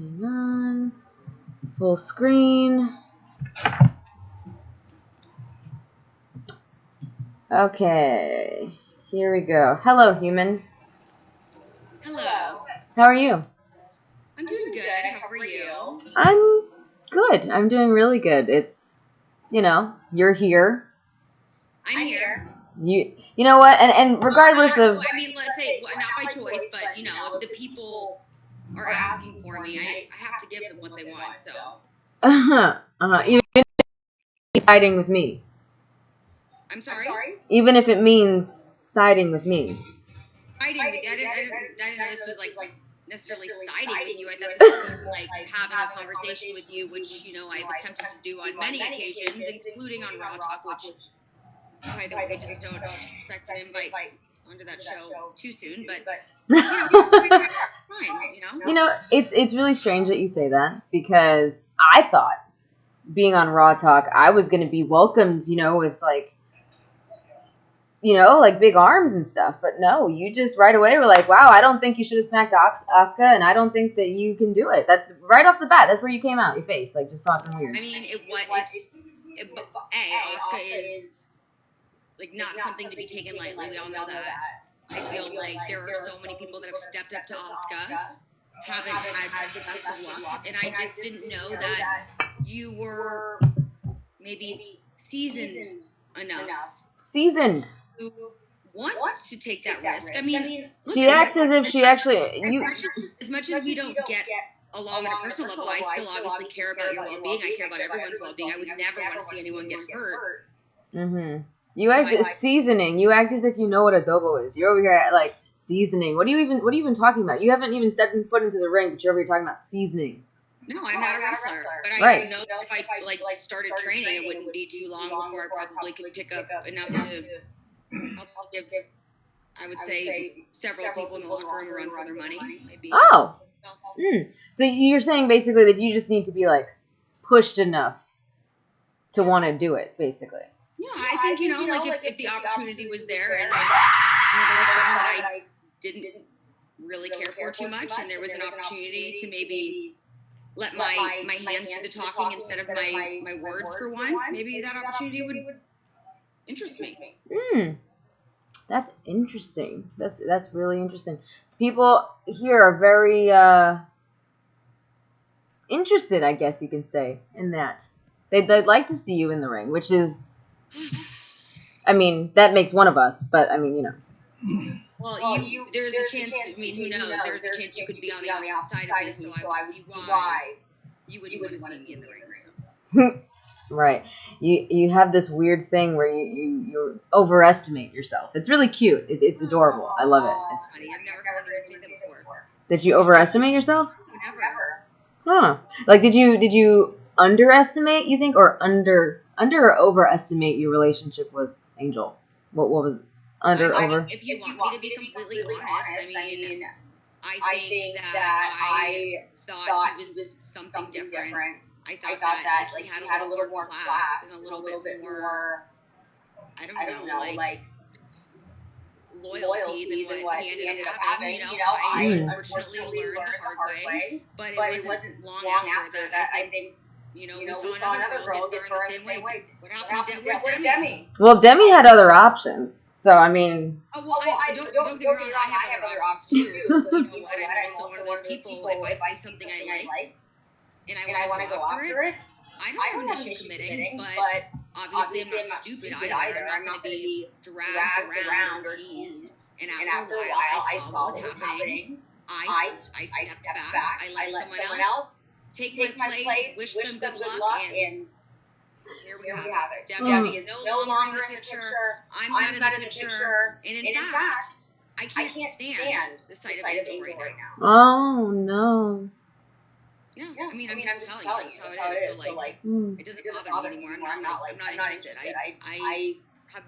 Hang on. Full screen. Okay. Here we go. Hello, human. Hello. How are you? I'm doing good. How are you? I'm good. I'm doing really good. It's, you're here. I'm here. You know what? And regardless of... I mean, let's say not by choice, but if the people are asking for me, I have to give them what they want. So. Even if it's siding with me. I'm sorry? Even if it means siding with me. Siding with you. I didn't know this was like necessarily siding with you. I thought this was like having a conversation with you, which I've attempted to do on many occasions, including on Raw Talk, which, by the way, I just don't expect an invite onto that show too soon. But it's really strange that you say that, because I thought being on Raw Talk, I was going to be welcomed, with like big arms and stuff. But no, you just right away were like, wow, I don't think you should have smacked Asuka, and I don't think that you can do it. That's right off the bat. That's where you came out, your face, like just talking weird. I mean, Asuka is like not something to be taken lightly. We all know that. I feel like there are so many people that have stepped up to Asuka, haven't had the best of luck, and I just didn't know that you were maybe seasoned enough. Seasoned. To want to take that risk. I mean, she acts as if she actually... As much as we don't get along on a personal level, I still obviously care about your well-being. I care about everyone's well-being. I would never want to see anyone get hurt. Mm-hmm. You act as seasoning. You act as if you know what adobo is. You're over here at, like, seasoning. What are you even talking about? You haven't even stepped foot into the ring, but you're over here talking about seasoning. No, I'm not a wrestler. But I know that if I started training, it wouldn't be too long before I probably could pick up enough to give, I would say, several people in the locker room a run for their money. Maybe. Oh. So you're saying basically that you just need to be, like, pushed enough to want to do it, basically. Yeah, I think, if the opportunity was there and there was someone that I didn't really care for too much, and there was an opportunity to maybe let my hands do the talking instead of my words for once, maybe that opportunity would interest me. That's interesting. That's really interesting. People here are very interested, I guess you can say, in that. They'd like to see you in the ring, which is... I mean, that makes one of us, but I mean, Well, there's a chance, I mean, who knows? There's a chance you could be on the opposite side of me, so I would see why you wouldn't want to see me in the ring. So. Right. You have this weird thing where you overestimate yourself. It's really cute. It's adorable. I love it. It's funny. I've never heard anyone say that before. Did you overestimate yourself? Never. Huh. Like, did you underestimate, you think, or under or overestimate your relationship with Angel? What was over? If you want me to be completely honest, I mean, I think that I thought he was something different. I thought that he had a little more class and a little bit more, I don't know, like loyalty than what he ended up having. I unfortunately learned the hard way, but it wasn't long after that I think, we saw another girl get burned the same way. What happened? Where's Demi? Well, Demi had other options, so I mean... I don't get me wrong, I have other options too. But you know what? I'm also one of those people, if I see something I like, and I want to go after it, I don't have an issue committing, but obviously I'm not stupid either. I'm not going to be dragged around or teased. And after a while, I saw what was happening. I stepped back. I let someone else take my place, wish them good luck, and here we have it. Demi is no longer in the picture. I'm not in the picture. And in fact, I can't stand the sight of Angel right now. Oh, no. Yeah, I mean, I'm just telling you, that's how it is. So, like, it doesn't bother me anymore. I'm not interested. I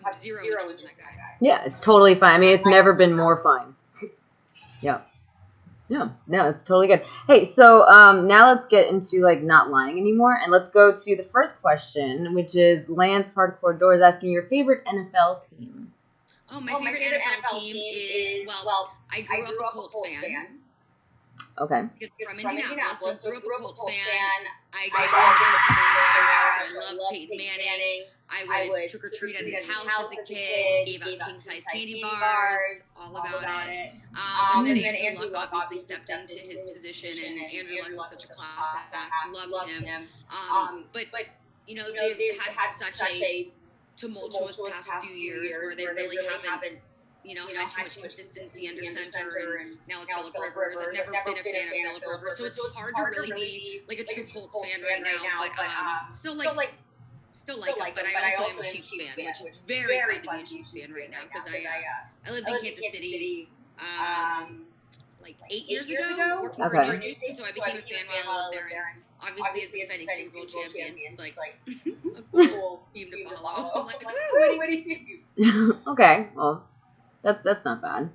have zero interest in that guy. Yeah, it's totally fine. I mean, it's never been more fine. Yeah. Yeah, no, it's totally good. Hey, so now let's get into, like, not lying anymore, and let's go to the first question, which is Lance Hardcore Doors asking your favorite NFL team. Oh, my favorite NFL team is, well, I grew up a Colts fan. Okay. Because from Indianapolis, so grew up a Colts fan. I grew up in the Pittsburgh area, so I love Peyton Manning. I would trick or treat at his house as a kid. He gave out king size candy bars, all about it. And then Andrew Luck obviously stepped into his position, and Andrew Luck was such a class act. Loved him. But you know, they've had such a tumultuous past few years where they really haven't, you know, had too much consistency under center, and now with Phillip Rivers. I've never been a fan of Phillip Rivers, so it's hard to really be like a true Colts fan right now. But still like him. But I also am a Chiefs fan, which is very fun to be a Chiefs fan right now because I lived in Kansas City like 8 years ago, working for a news station, so I became a fan while I lived there. And obviously, as the defending Super Bowl champions, it's like a cool team to follow. Like, winning team. Okay, well, that's not bad.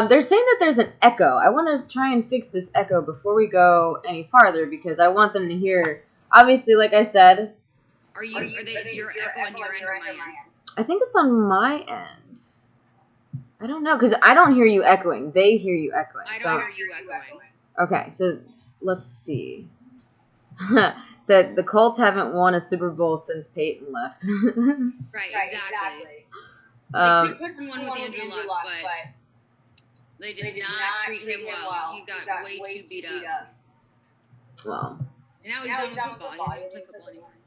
They're saying that there's an echo. I want to try and fix this echo before we go any farther because I want them to hear. Obviously, like I said, is your echo on your end or my end? I think it's on my end. I don't know because I don't hear you echoing. They hear you echoing. I don't hear you echoing. Okay, so let's see. Said the Colts haven't won a Super Bowl since Peyton left. Right, exactly. They could have won with Andrew Luck, but they did not treat him well. He got way too beat up. Well, and now he's done with football. He doesn't play football anymore.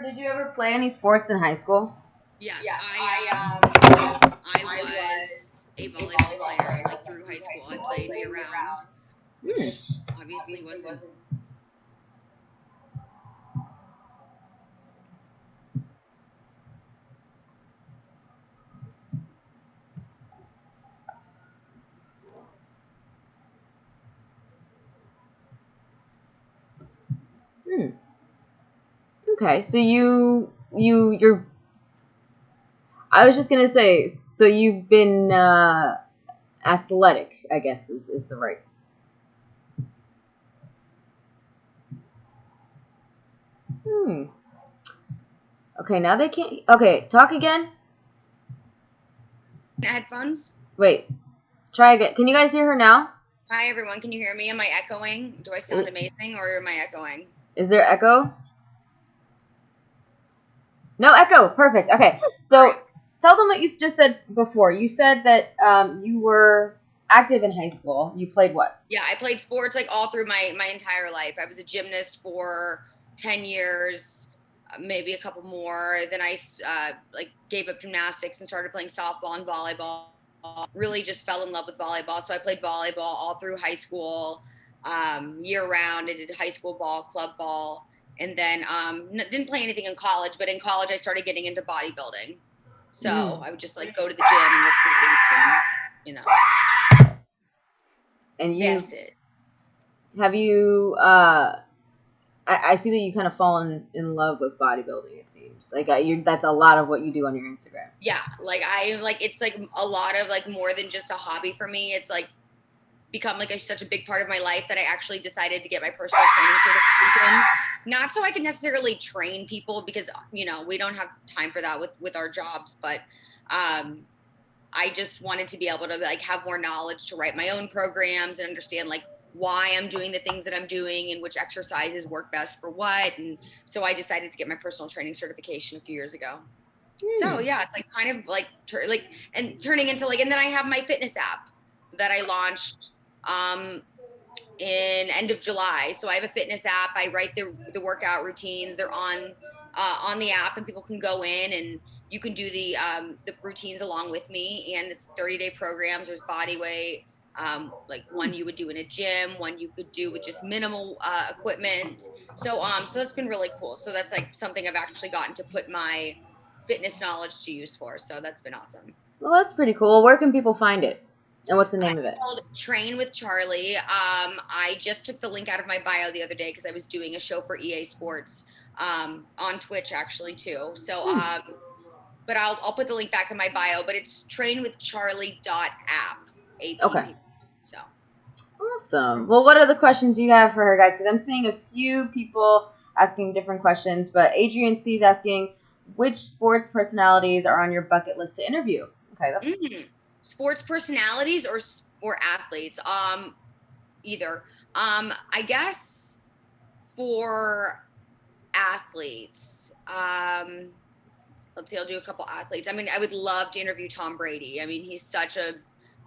Did you ever play any sports in high school? Yes, I was a volleyball player like through high school. I played year round, which obviously wasn't. Okay, so you're. I was just gonna say, so you've been athletic, I guess is the right. Okay, now they can't. Okay, talk again. Headphones. Wait, try again. Can you guys hear her now? Hi everyone, can you hear me? Am I echoing? Do I sound amazing or am I echoing? Is there echo? No echo. Perfect. Okay, so tell them what you just said before. You said that you were active in high school. You played what? Yeah, I played sports like all through my entire life. I was a gymnast for 10 years, maybe a couple more. Then I like gave up gymnastics and started playing softball and volleyball. Really just fell in love with volleyball. So I played volleyball all through high school, year round. I did high school ball, club ball. And then didn't play anything in college, but in college I started getting into bodybuilding. So I would just like go to the gym and lift weights and, you know. And you that's it. Have you I see that you kind of fallen in love with bodybuilding, it seems. Like that's a lot of what you do on your Instagram. Yeah, like it's like a lot of like more than just a hobby for me. It's like become like such a big part of my life that I actually decided to get my personal training certification. Not so I can necessarily train people because, you know, we don't have time for that with our jobs, but I just wanted to be able to like have more knowledge to write my own programs and understand like why I'm doing the things that I'm doing and which exercises work best for what. And so I decided to get my personal training certification a few years ago. So yeah, it's like kind of like and turning into like, and then I have my fitness app that I launched in end of July. So I have a fitness app. I write the workout routines. They're on the app, and people can go in and you can do the routines along with me. And it's 30-day programs. There's body weight, like one you would do in a gym, one you could do with just minimal equipment. So that's been really cool. So that's like something I've actually gotten to put my fitness knowledge to use for. So that's been awesome. Well, that's pretty cool. Where can people find it? And what's the name of it? Called Train with Charly. I just took the link out of my bio the other day because I was doing a show for EA Sports on Twitch actually too. So, but I'll put the link back in my bio. But it's trainwithcharly.app. Okay. So. Awesome. Well, what are the questions you have for her, guys? Because I'm seeing a few people asking different questions. But Adrian C is asking, which sports personalities are on your bucket list to interview? Okay, that's sports personalities or athletes. either. I guess for athletes, let's see, I'll do a couple athletes. I mean, I would love to interview Tom Brady. I mean, he's such a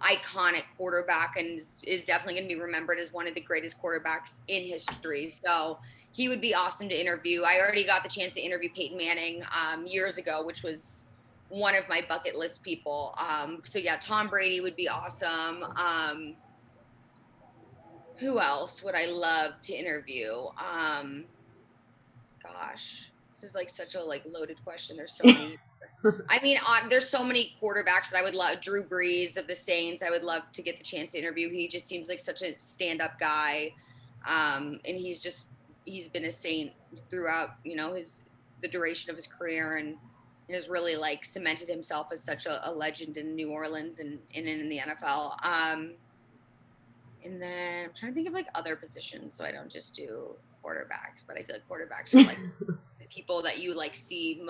iconic quarterback and is definitely going to be remembered as one of the greatest quarterbacks in history. So he would be awesome to interview. I already got the chance to interview Peyton Manning years ago, which was one of my bucket list people. So yeah, Tom Brady would be awesome. Who else would I love to interview? Gosh, this is like such a like loaded question. There's so many. I mean, there's so many quarterbacks that I would love. Drew Brees of the Saints, I would love to get the chance to interview. He just seems like such a stand-up guy, and he's been a Saint throughout, his the duration of his career, and has really like cemented himself as such a legend in New Orleans and in the NFL. And then I'm trying to think of like other positions, so I don't just do quarterbacks, but I feel like quarterbacks are like the people that you like see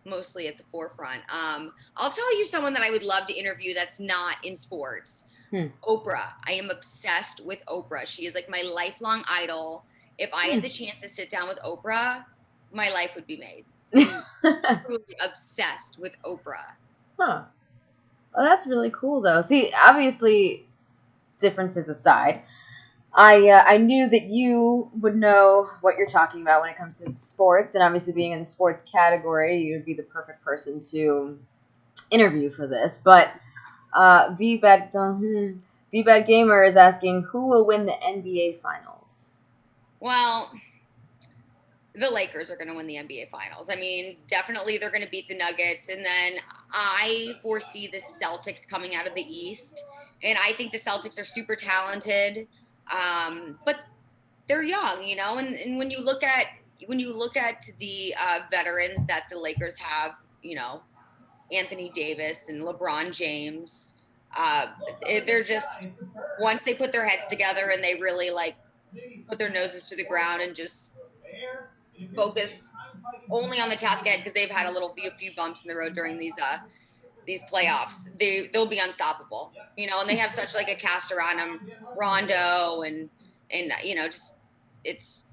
mostly at the forefront. I'll tell you someone that I would love to interview that's not in sports. Oprah. I am obsessed with Oprah. She is like my lifelong idol. If I had the chance to sit down with Oprah, my life would be made. I'm truly obsessed with Oprah. Huh. Well, that's really cool, though. See, obviously, differences aside, I knew that you would know what you're talking about when it comes to sports, and obviously being in the sports category, you'd be the perfect person to interview for this. But VBad Gamer is asking, who will win the NBA Finals? Well, the Lakers are going to win the NBA Finals. I mean, definitely they're going to beat the Nuggets. And then I foresee the Celtics coming out of the East. And I think the Celtics are super talented. But they're young, and when you look at the veterans that the Lakers have, Anthony Davis and LeBron James, they're just, once they put their heads together and they really like put their noses to the ground and just focus only on the task ahead, because they've had a few bumps in the road during these playoffs. They'll be unstoppable, and they have such like a cast around them, Rondo and just it's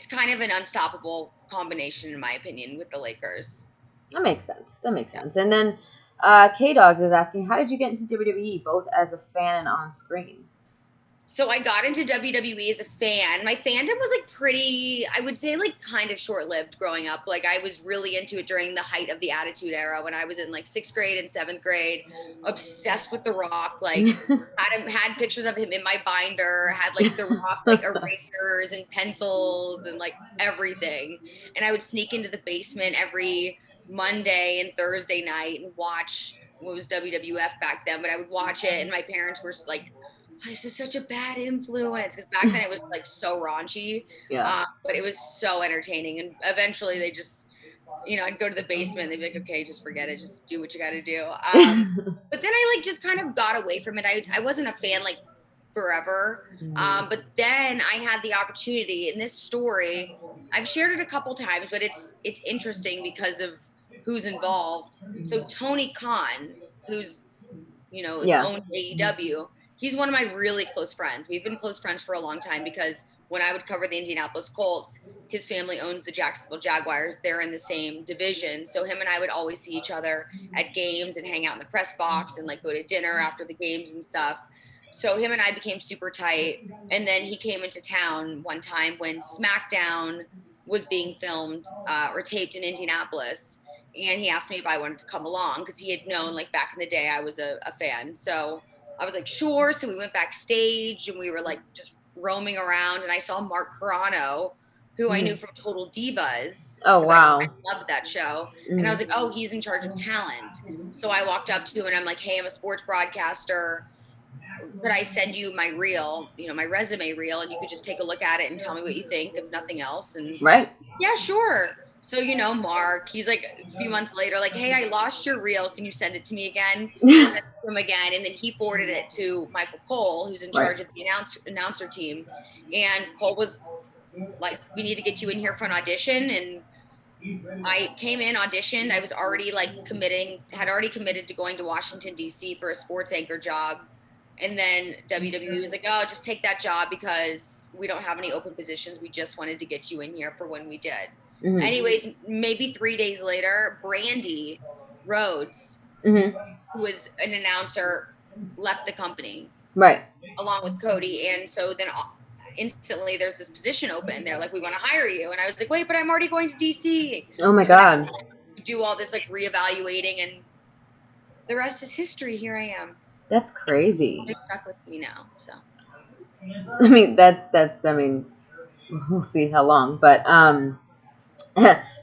kind of an unstoppable combination in my opinion with the Lakers. That makes sense. And then K-Dogs is asking, how did you get into WWE, both as a fan and on screen? So I got into WWE as a fan. My fandom was like pretty, I would say like kind of short-lived growing up. Like I was really into it during the height of the Attitude Era when I was in like 6th grade and 7th grade, obsessed with The Rock, like had pictures of him in my binder, had like The Rock like erasers and pencils and like everything. And I would sneak into the basement every Monday and Thursday night and watch what was WWF back then, but I would watch it and my parents were like, this is such a bad influence, because back then it was like so raunchy, but it was so entertaining. And eventually they just, I'd go to the basement and they'd be like, okay, just forget it, just do what you got to do. But then I like just kind of got away from it. I wasn't a fan like forever, but then I had the opportunity in this story. I've shared it a couple times, but it's interesting because of who's involved. So Tony Khan, who's owned AEW, he's one of my really close friends. We've been close friends for a long time because when I would cover the Indianapolis Colts, his family owns the Jacksonville Jaguars. They're in the same division. So him and I would always see each other at games and hang out in the press box and like go to dinner after the games and stuff. So him and I became super tight. And then he came into town one time when SmackDown was being filmed or taped in Indianapolis. And he asked me if I wanted to come along because he had known like back in the day I was a fan. So I was like, sure. So we went backstage and we were like just roaming around, and I saw Mark Carano, who I knew from Total Divas. Oh, wow. I loved that show. And I was like, oh, he's in charge of talent. So I walked up to him and I'm like, hey, I'm a sports broadcaster. Could I send you my reel, my resume reel, and you could just take a look at it and tell me what you think, if nothing else? And yeah, sure. So, Mark, he's like a few months later, like, hey, I lost your reel. Can you send it to me again? I sent it to him again. And then he forwarded it to Michael Cole, who's in charge of the announcer team. And Cole was like, we need to get you in here for an audition. And I came in, auditioned. I was already like had already committed to going to Washington, D.C. for a sports anchor job. And then WWE was like, oh, just take that job because we don't have any open positions. We just wanted to get you in here for when we did. Mm-hmm. Anyways, maybe 3 days later, Brandy Rhodes, Mm-hmm. who was an announcer, left the company. Right. Along with Cody. And so then instantly there's this position open. They're like, we want to hire you. And I was like, wait, but I'm already going to DC. Oh my so God. We do all this like reevaluating, and the rest is history. Here I am. That's crazy. They're stuck with me now. So I mean, that's I mean, we'll see how long. But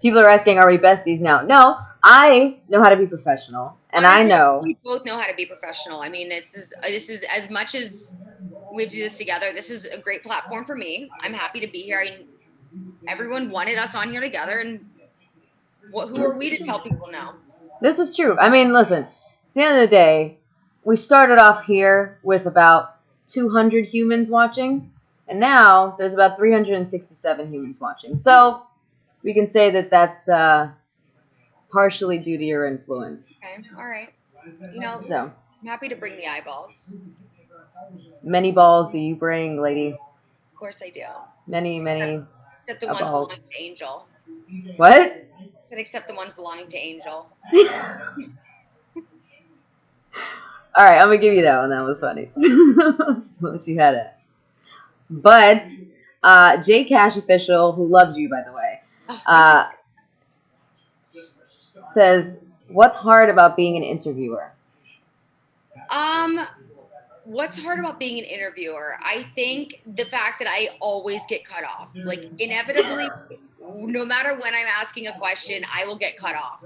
people are asking, are we besties now? No, I know how to be professional, and honestly, I know we both know how to be professional. I mean, this is as much as we do this together. This is a great platform for me. I'm happy to be here. Everyone wanted us on here together, and who are we to tell people no? This is true. I mean, listen, at the end of the day, we started off here with about 200 humans watching, and now there's about 367 humans watching. So we can say that that's partially due to your influence. Okay, all right. So I'm happy to bring the eyeballs. Many balls do you bring, lady? Of course I do. Many. Except the ones balls. belonging to Angel. What? I said except the ones belonging to Angel. All right, I'm gonna give you that one. That was funny. She had it. But J Cash official, who loves you by the way, says, "What's hard about being an interviewer?" What's hard about being an interviewer? I think the fact that I always get cut off. Like inevitably, no matter when I'm asking a question, I will get cut off.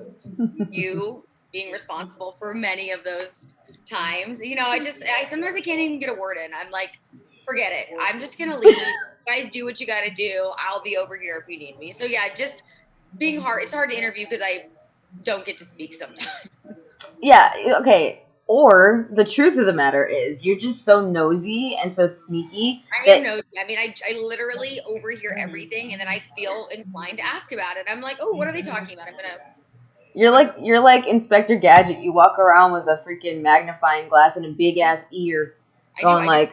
You being responsible for many of those times. I sometimes I can't even get a word in. I'm like, forget it. I'm just gonna leave. You guys do what you gotta do. I'll be over here if you need me. So yeah, just being hard. It's hard to interview because I don't get to speak sometimes. Yeah, okay. Or the truth of the matter is, you're just so nosy and so sneaky. I am nosy. I mean, I literally overhear everything, and then I feel inclined to ask about it. I'm like, oh, what are they talking about? You're like Inspector Gadget. You walk around with a freaking magnifying glass and a big ass ear, I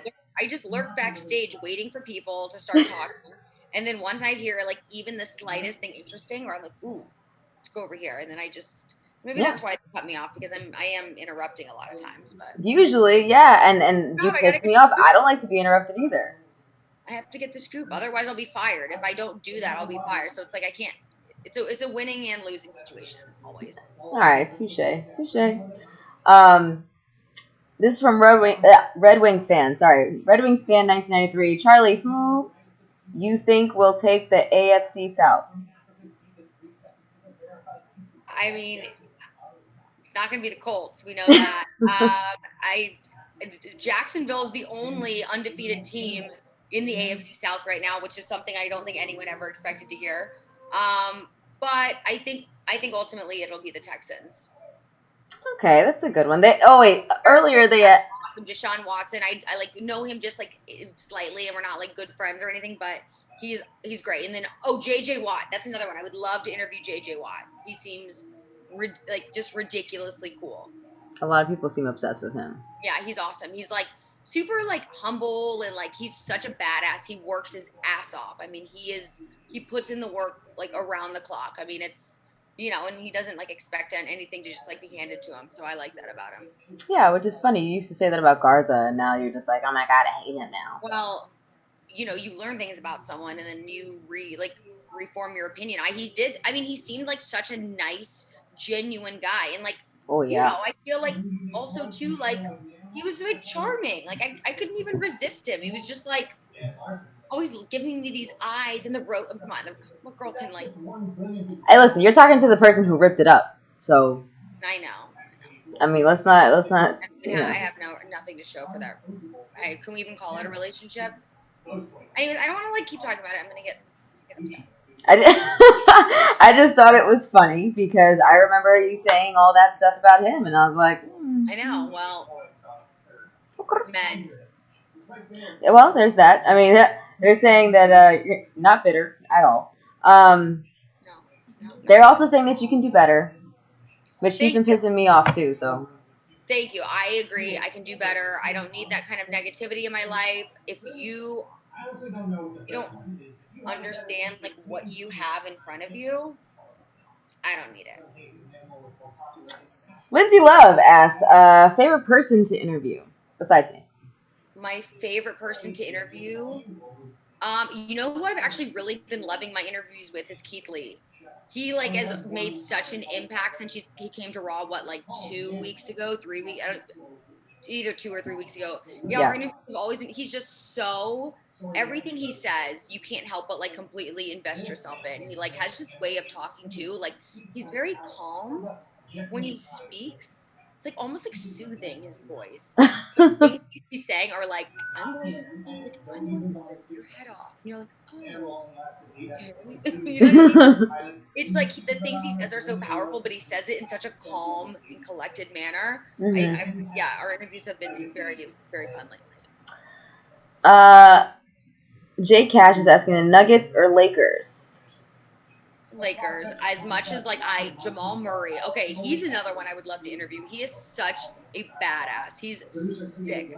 just lurk backstage, waiting for people to start talking, and then once I hear like even the slightest thing interesting, or I'm like, ooh, let's go over here, and then I just. Maybe that's why they cut me off, because I am interrupting a lot of times. But usually, yeah, and you piss me off. I don't like to be interrupted either. I have to get the scoop, otherwise I'll be fired. If I don't do that, I'll be fired. So it's like I can't. It's a winning and losing situation always. All right, touche. This is from Red Wings fan. Sorry, Red Wings fan 1993. Charlie, who you think will take the AFC South? I mean, it's not going to be the Colts. We know that. Jacksonville is the only undefeated team in the AFC South right now, which is something I don't think anyone ever expected to hear. But I think ultimately it'll be the Texans. Okay, that's a good one. Earlier they had awesome Deshaun Watson. I like know him just like slightly, and we're not like good friends or anything, but he's great. And then JJ Watt, that's another one. I would love to interview JJ Watt. He seems like just ridiculously cool. A lot of people seem obsessed with him. Yeah, he's awesome. He's like super like humble, and like he's such a badass. He works his ass off. I mean, he puts in the work like around the clock. I mean, it's and he doesn't like expect anything to just like be handed to him. So I like that about him. Yeah, which is funny. You used to say that about Garza, and now you're just like, oh my God, I hate him now. So. Well, you learn things about someone, and then you reform your opinion. He seemed like such a nice, genuine guy, and like, oh yeah, I feel like also too, like he was like charming. Like I couldn't even resist him. He was just like always giving me these eyes and the rope. Come on, what girl can like? Hey, listen, you're talking to the person who ripped it up, so. I know. I mean, let's not. I have nothing to show for that. Can we even call it a relationship? Anyways, I don't want to like keep talking about it. I'm gonna get upset. I just thought it was funny because I remember you saying all that stuff about him, and I was like, I know. Well, men. Well, there's that. I mean, they're saying that you're not bitter at all. No. They're also saying that you can do better, which he's been pissing me off too. So. Thank you. I agree. I can do better. I don't need that kind of negativity in my life. If you don't understand like what you have in front of you, I don't need it. Lindsay Love asks, favorite person to interview besides me? My favorite person to interview, you know who I've actually really been loving my interviews with is Keith Lee. He like has made such an impact since he came to Raw. What, like 2 weeks ago, 3 weeks? Either 2 or 3 weeks ago. Yeah, our interviews have always been. He's just so, everything he says, you can't help but like completely invest yourself in. He like has this way of talking too. Like he's very calm when he speaks. It's like almost like soothing his voice. The things he's saying are like, I'm going to, he's like, I'm going to rip your head off. And you're like, oh, okay. You know what I mean? It's like the things he says are so powerful, but he says it in such a calm and collected manner. Yeah, our interviews have been very, very fun lately. Jay Cash is asking the Nuggets or Lakers. Lakers, as much as like Jamal Murray. Okay, he's another one I would love to interview. He is such a badass. He's sick.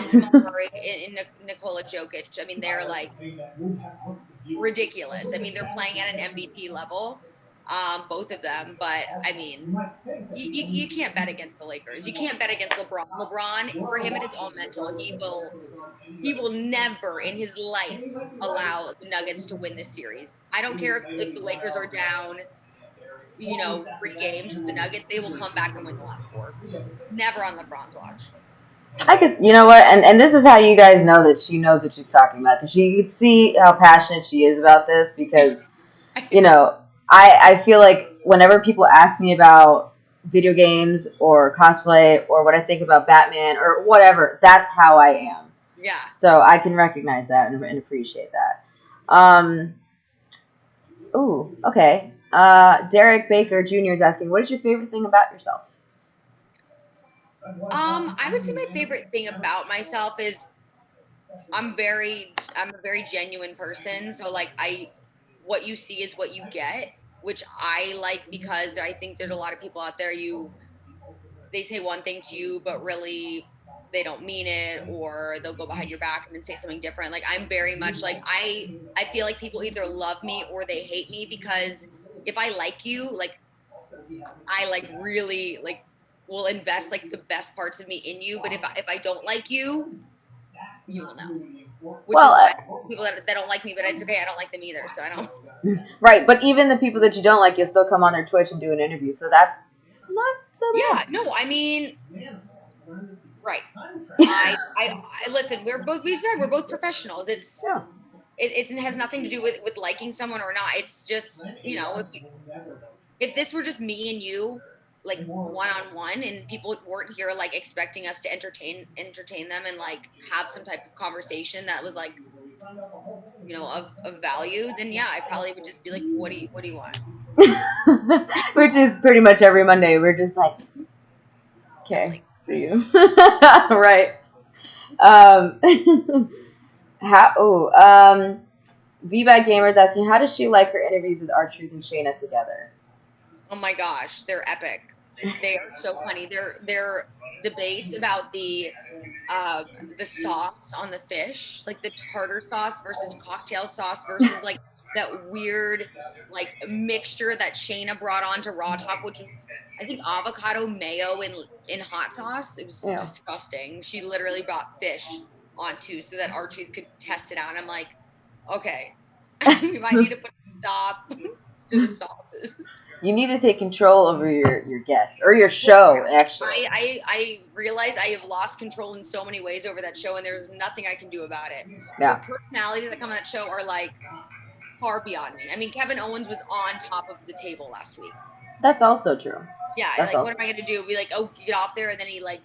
Jamal Murray and Nikola Jokic. I mean, they're like ridiculous. I mean, they're playing at an MVP level, both of them. But I mean, you can't bet against the Lakers. You can't bet against LeBron. LeBron, for him, it is all mental. He will never in his life allow the Nuggets to win this series. I don't care if the Lakers are down, 3 games. The Nuggets, they will come back and win the last 4. Never on LeBron's watch. I could, you know what, and this is how you guys know that she knows what she's talking about, because you can see how passionate she is about this, because, I feel like whenever people ask me about video games or cosplay or what I think about Batman or whatever, that's how I am. Yeah. So I can recognize that and appreciate that. Ooh, okay. Derek Baker Jr. is asking, what is your favorite thing about yourself? I would say my favorite thing about myself is I'm a very genuine person. So like what you see is what you get, which I like, because I think there's a lot of people out there, they say one thing to you, but really they don't mean it, or they'll go behind your back and then say something different. Like I'm very much like, I feel like people either love me or they hate me, because if I like you, like I like really like will invest like the best parts of me in you. But if I don't like you, you will know. Which is why people that don't like me, but it's okay, I don't like them either, so I don't. Right, but even the people that you don't like, you'll still come on their Twitch and do an interview, so that's not so bad. Yeah, no, I mean, right. I listen, we're both professionals. It has nothing to do with liking someone or not. It's just, if this were just me and you, like one-on-one, and people weren't here like expecting us to entertain them and like have some type of conversation that was like, of value, then yeah, I probably would just be like, what do you want? Which is pretty much every Monday. We're just like, okay, see you. Right. VBAT Gamers asking, how does she like her interviews with R-Truth and Shayna together? Oh my gosh, they're epic. They are so funny. Their debates about the sauce on the fish, like the tartar sauce versus cocktail sauce versus like that weird like mixture that Shayna brought on to Raw Talk, which was, I think, avocado mayo in hot sauce. It was disgusting. She literally brought fish on too, so that R-Truth could test it out. And I'm like, okay, we might need to put a stop to the sauces. You need to take control over your guests or your show. Actually, I realize I have lost control in so many ways over that show, and there's nothing I can do about it. Yeah. The personalities that come on that show are like far beyond me. I mean, Kevin Owens was on top of the table last week. That's also true. Yeah, That's like, what am I going to do? Be like, oh, get off there, and then he like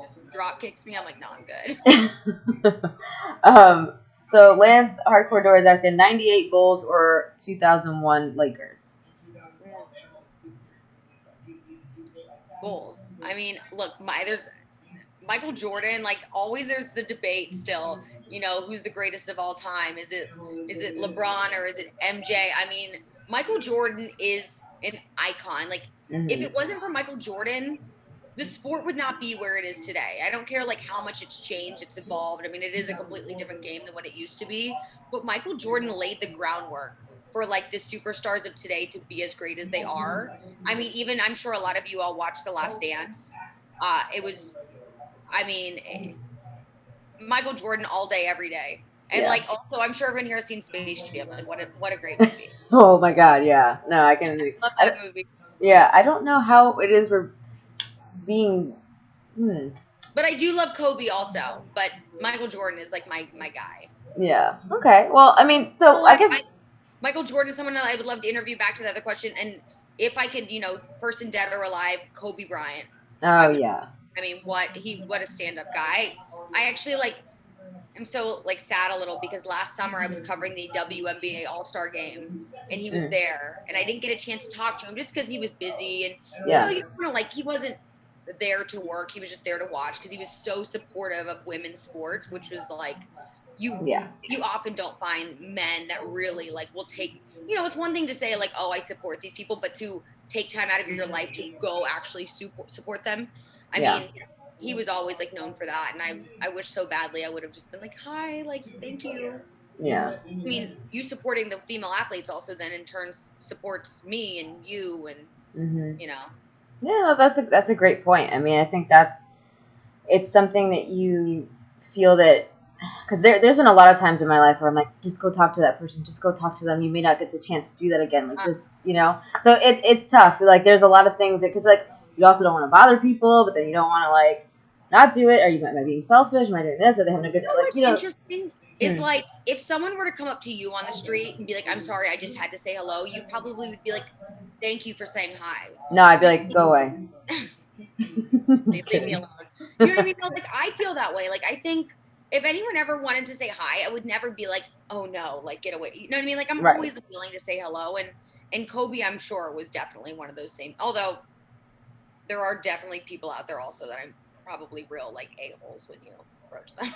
just drop kicks me. I'm like, no, I'm good. So Lance Hardcore Door is asking 98 Bulls or 2001 Lakers. Bulls. I mean, look, there's Michael Jordan. Like always, there's the debate still. Who's the greatest of all time? Is it LeBron or is it MJ? I mean, Michael Jordan is an icon. Like if it wasn't for Michael Jordan, the sport would not be where it is today. I don't care like how much it's changed, it's evolved. I mean, it is a completely different game than what it used to be. But Michael Jordan laid the groundwork for like the superstars of today to be as great as they are. I mean, even I'm sure a lot of you all watched The Last Dance. It was, I mean, Michael Jordan all day, every day. And Yeah. like also, I'm sure everyone here has seen Space Jam. Like, what a great movie. Oh my God, yeah. No, I Yeah, can. I love I, that movie. yeah, I don't know how it is we're being. But I do love Kobe also. But Michael Jordan is like my guy. Yeah. Okay. Well, I mean, so I guess. Michael Jordan is someone that I would love to interview. Back to the other question, and if I could, person dead or alive, Kobe Bryant. Oh yeah. I mean, what a stand up guy. I actually like. I'm so like sad a little because last summer I was covering the WNBA All Star Game, and he was there, and I didn't get a chance to talk to him just because he was busy, and Yeah. like he wasn't there to work. He was just there to watch because he was so supportive of women's sports, which was like you often don't find men that really like will take, it's one thing to say like, oh, I support these people, but to take time out of your life to go actually support them. I mean, he was always like known for that, and I wish so badly I would have just been like, hi, like, thank you. Yeah. I mean, you supporting the female athletes also then in turn supports me and you, and Yeah, that's a great point. I mean, I think it's something that you feel that, because there's been a lot of times in my life where I'm like, just go talk to that person, just go talk to them. You may not get the chance to do that again. Like, just, so it's tough. Like, there's a lot of things that, because like, you also don't want to bother people, but then you don't want to like not do it, or you might be being selfish, you might be doing this, or they having a good, what's interesting is like, if someone were to come up to you on the street and be like, I'm sorry, I just had to say hello, you probably would be like, thank you for saying hi. No, I'd be like, go away. Leave me alone. You know what I mean? Like, I feel that way. Like, I think if anyone ever wanted to say hi, I would never be like, oh no, like, get away. You know what I mean? Like, I'm always willing to say hello. And Kobe, I'm sure, was definitely one of those same, although there are definitely people out there also that I'm probably real like a-holes when you approach them.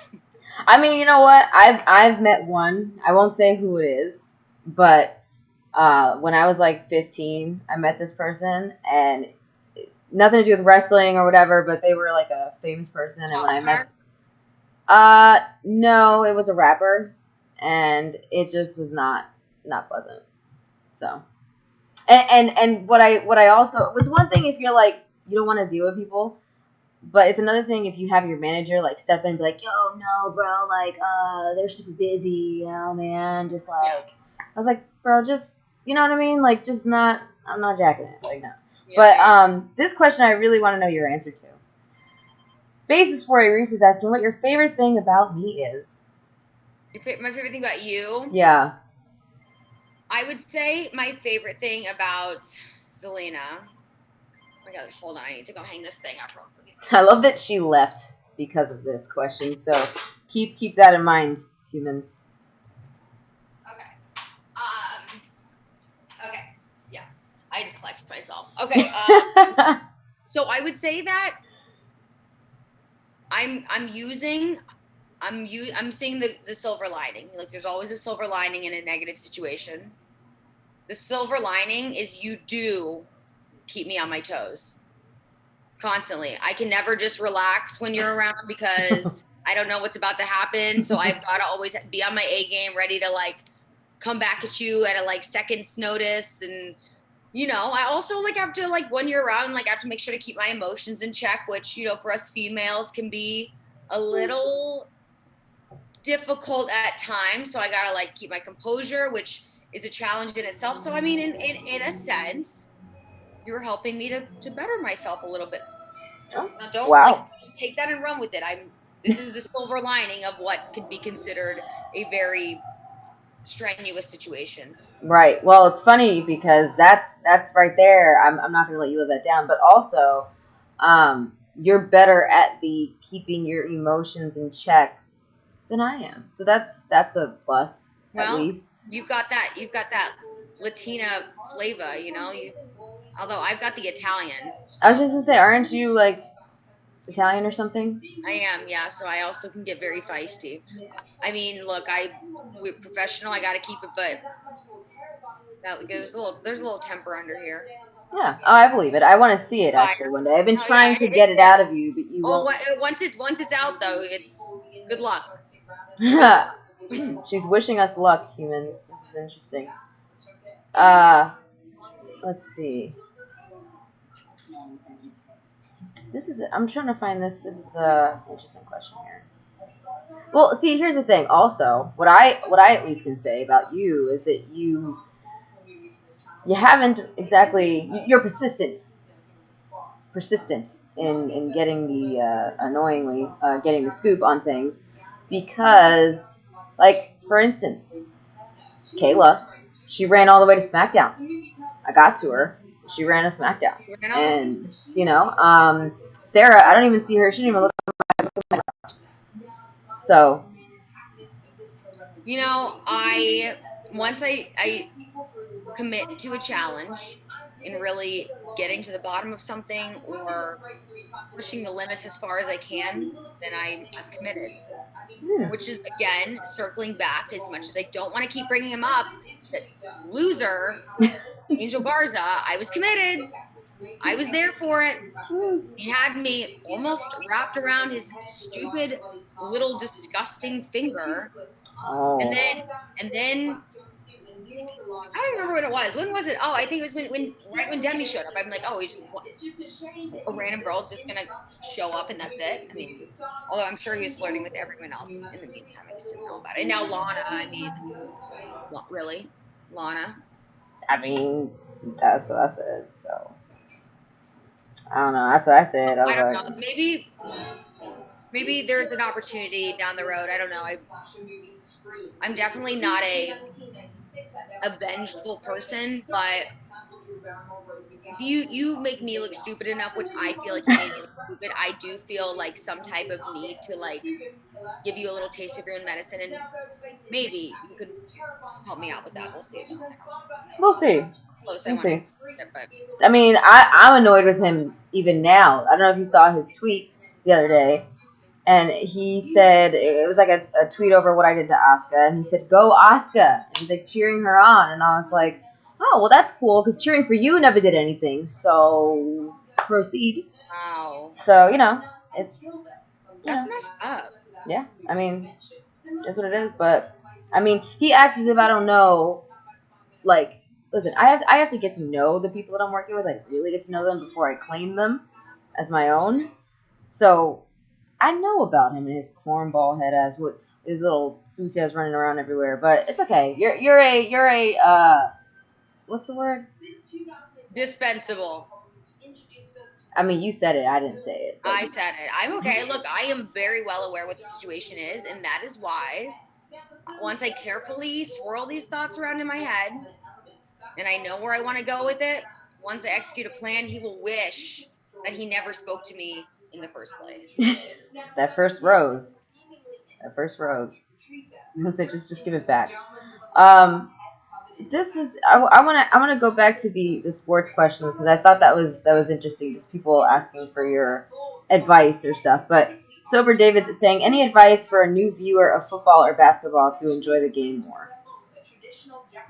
I mean, you know what? I've met one. I won't say who it is, but when I was like 15, I met this person, and nothing to do with wrestling or whatever, but they were like a famous person. And when I met, no, it was a rapper, and it just was not pleasant. So, and what I also, it's one thing if you're like, you don't want to deal with people, but it's another thing if you have your manager like step in and be like, yo, no, bro, like, they're super busy, man, just like, I was like, bro, just, you know what I mean? Like, just not, I'm not jacking it, like, no. Yeah, but this question I really want to know your answer to. Basis for a Reese is asking what your favorite thing about me is. My favorite thing about you? Yeah. I would say my favorite thing about Zelina. Oh my God, hold on, I need to go hang this thing up real quick. I love that she left because of this question, so keep that in mind, humans. Okay. Okay. Yeah. I had to collect myself. Okay. So I would say that I'm seeing the silver lining. Like, there's always a silver lining in a negative situation. The silver lining is you do keep me on my toes constantly. I can never just relax when you're around because I don't know what's about to happen. So I've got to always be on my A game, ready to like come back at you at a like second's notice. And I also like have to, like, when you're around, like, I have to make sure to keep my emotions in check, which for us females can be a little difficult at times. So I gotta like keep my composure, which is a challenge in itself. So I mean, in a sense, you're helping me to better myself a little bit. Now, don't like take that and run with it. This is the silver lining of what could be considered a very strenuous situation. Right. Well, it's funny because that's right there. I'm not going to let you live that down. But also, you're better at the keeping your emotions in check than I am. So that's a plus, at least. You've got that Latina flavor, although I've got the Italian. So. I was just going to say, aren't you like Italian or something? I am, yeah. So I also can get very feisty. I mean, look, we're professional. I got to keep it, but there's a little temper under here. Yeah. Oh, I believe it. I want to see it actually one day. I've been trying to get it out of you, but you won't. Once it's out though, it's good luck. She's wishing us luck, humans. This is interesting. Let's see. This is. I'm trying to find this. This is a interesting question here. Well, see, here's the thing. Also, what I at least can say about you is that you haven't exactly. You're persistent in getting the annoyingly getting the scoop on things, because, like, for instance, Kayla, she ran all the way to SmackDown. I got to her. She ran to SmackDown, and Sarah, I don't even see her. She didn't even look. So, once I commit to a challenge and really getting to the bottom of something or pushing the limits as far as I can, then I'm committed. Which is, again, circling back, as much as I don't want to keep bringing him up, that loser, Angel Garza, I was committed. I was there for it. He had me almost wrapped around his stupid little disgusting finger. oh. And then I don't remember when it was. When was it? Oh, I think it was when Demi showed up. I'm like, oh, he's just a random girl's just gonna show up and that's it. I mean, although I'm sure he was flirting with everyone else in the meantime. I just didn't know about it. And now Lana, I mean, really, Lana. I mean, that's what I said. So I don't know. That's what I said. I don't know. Maybe there's an opportunity down the road. I don't know. I'm definitely not a vengeful person, but if you make me look stupid enough, which I feel like you made me look stupid, I do feel like some type of need to, like, give you a little taste of your own medicine, and maybe you could help me out with that. We'll see though. We'll see. Close I We'll want see. to get, but I mean, I'm annoyed with him even now. I don't know if you saw his tweet the other day, and he said it was like a tweet over what I did to Asuka, and he said, "Go Asuka," and he's like cheering her on, and I was like, "Oh, well, that's cool, because cheering for you never did anything, so proceed." wow, So that's messed up. Yeah, I mean, that's what it is. But I mean, he acts as if I don't know. Like, listen, I have to get to know the people that I'm working with. Like, really get to know them before I claim them as my own. So I know about him and his cornball head ass, what his little suits he has running around everywhere. But it's okay. You're a what's the word? Dispensable. I mean, you said it. I didn't say it. I said it. I'm okay. Look, I am very well aware what the situation is, and that is why once I carefully swirl these thoughts around in my head and I know where I want to go with it, once I execute a plan, he will wish that he never spoke to me in the first place. That first rose. That first rose. I'm gonna say just give it back. This is I want to go back to the sports questions, because I thought that was interesting. Just people asking for your advice or stuff. But Sober David's saying, any advice for a new viewer of football or basketball to enjoy the game more?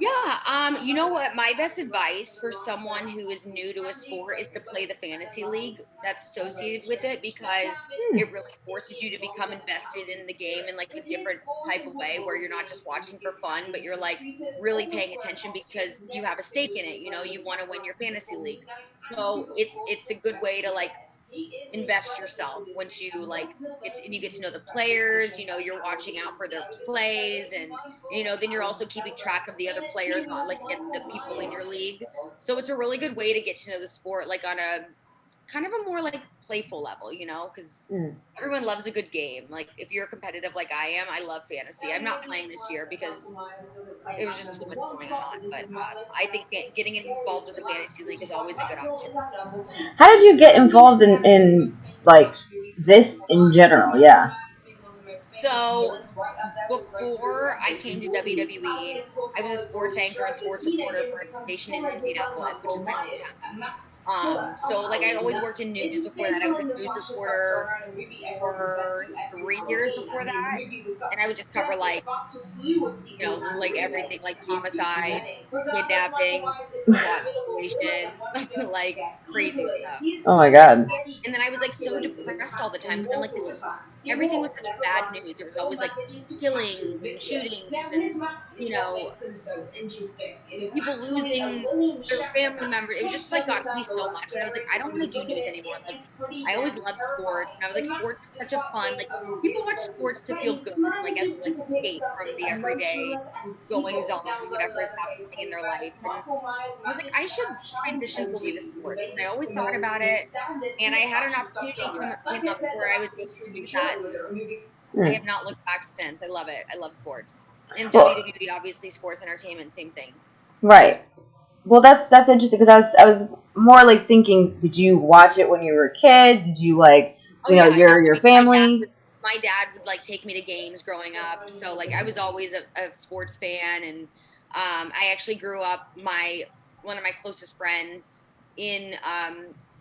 Yeah, you know what? My best advice for someone who is new to a sport is to play the fantasy league that's associated with it, because it really forces you to become invested in the game in like a different type of way, where you're not just watching for fun, but you're like really paying attention because you have a stake in it. You know, you want to win your fantasy league. So it's a good way to like invest yourself once you like and you get to know the players. You know, you're watching out for their plays, and then you're also keeping track of the other players, not like against the people in your league. So it's a really good way to get to know the sport, like on a kind of a more like playful level, because everyone loves a good game. Like if you're competitive like I am, I love fantasy. I'm not playing this year because it was just too much going on, but I think getting involved with the fantasy league is always a good option. How did you get involved in like this in general? Yeah. So before I came to WWE, I was a sports anchor and sports reporter for a station in Indianapolis, which is my hometown. So like I always worked in news before that. I was a news reporter for 3 years before that, and I would just cover like like everything, like homicides, kidnappings, SWAT situations, like crazy stuff. Oh my God. And then I was like so depressed all the time because I'm like, this is everything was such bad news. There was always like killings and shootings and you know people losing their family members. It was just like got to be so much, and I was like, I don't want to do news anymore. Like I always loved sports, and I was like, sports is such a fun like people watch sports to feel good, like as a like escape from the everyday goings on, whatever is happening in their life. And I was like, I should transition fully to sports. And I always thought about it, and I had an opportunity came up where I was able to do that, and I have not looked back since. I love it. I love sports. And Well, WWE, obviously, sports entertainment, same thing. right. Well, that's interesting because I was more like thinking, did you watch it when you were a kid? Did you like Oh yeah, no. your family? My dad would like take me to games growing up, so like I was always a sports fan, and I actually grew up. My one of my closest friends in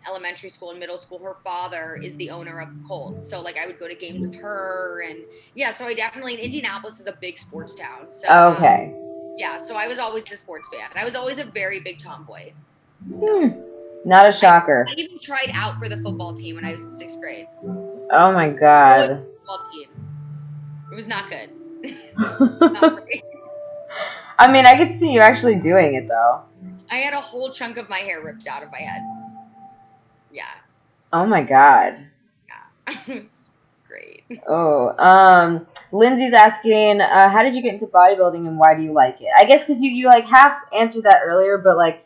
elementary school and middle school, her father is the owner of the Colts, so like I would go to games with her, and yeah, so I definitely Indianapolis is a big sports town, so Okay. yeah, so I was always a sports fan. I was always a very big tomboy. So Not a shocker. I even tried out for the football team when I was in 6th grade. Oh my God. Football team. It was not good. Not great. I mean, I could see you actually doing it though. I had a whole chunk of my hair ripped out of my head. Yeah. Oh my God. Yeah. It was great. Oh, Lindsay's asking, how did you get into bodybuilding and why do you like it? I guess because you like half answered that earlier, but like,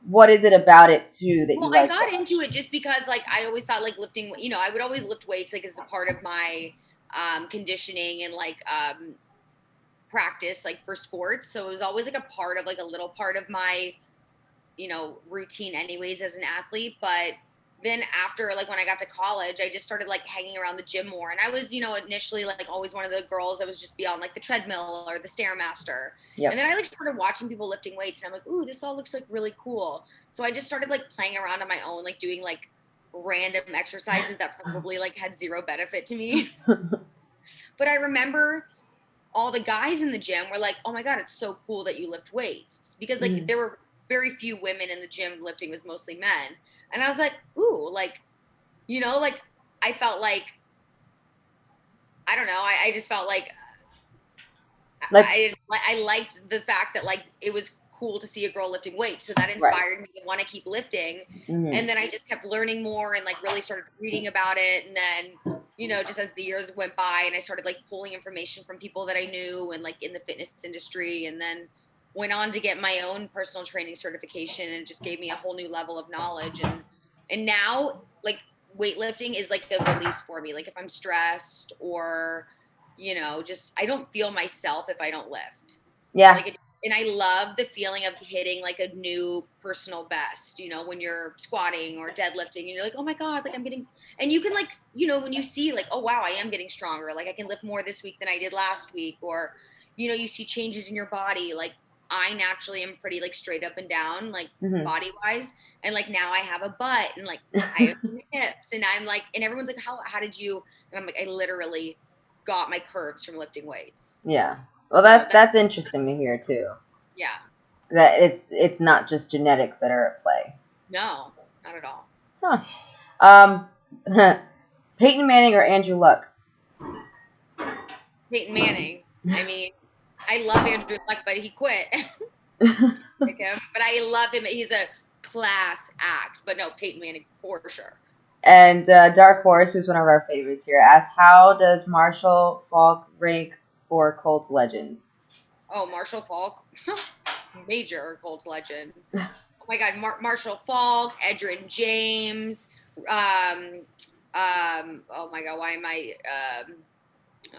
what is it about it too that you like? I got into it just because like I always thought like lifting, I would always lift weights like as a part of my conditioning and like practice like for sports. So it was always like a part of like a little part of my routine anyways as an athlete. But then after like when I got to college, I just started like hanging around the gym more, and I was initially like always one of the girls that was just be on like the treadmill or the stairmaster. Yep. And then I like started watching people lifting weights, and I'm like, ooh, this all looks like really cool. So I just started like playing around on my own, like doing like random exercises that probably like had zero benefit to me. But I remember all the guys in the gym were like, oh my God, it's so cool that you lift weights, because like there were very few women in the gym lifting, was mostly men. And I was like, ooh, like, like I felt like, I don't know. I just felt like I liked the fact that like it was cool to see a girl lifting weights. So that inspired me to want to keep lifting. And then I just kept learning more and like really started reading about it. And then, just as the years went by and I started like pulling information from people that I knew and like in the fitness industry, and then went on to get my own personal training certification, and it just gave me a whole new level of knowledge. And now like weightlifting is like a release for me. Like if I'm stressed or just I don't feel myself if I don't lift. Yeah. Like and I love the feeling of hitting like a new personal best, when you're squatting or deadlifting, and you're like, oh my God, like I'm getting, and you can like, when you see like, oh wow, I am getting stronger. Like I can lift more this week than I did last week. Or, you see changes in your body. Like I naturally am pretty like straight up and down, like body wise. And like now I have a butt and like I have hips, and I'm like, and everyone's like, how did you? And I'm like, I literally got my curves from lifting weights. Yeah. Well, that's interesting to hear too. Yeah. That it's not just genetics that are at play. No, not at all. Huh. Peyton Manning or Andrew Luck? Peyton Manning. I mean, I love Andrew Luck, but he quit. Like him. But I love him. He's a class act. But no, Peyton Manning for sure. And Dark Horse, who's one of our favorites here, asks, how does Marshall Faulk rank for Colts legends? Oh, Marshall Faulk. Major Colts legend. Oh my God, Marshall Faulk, Edgerrin James. Oh my God, why am I?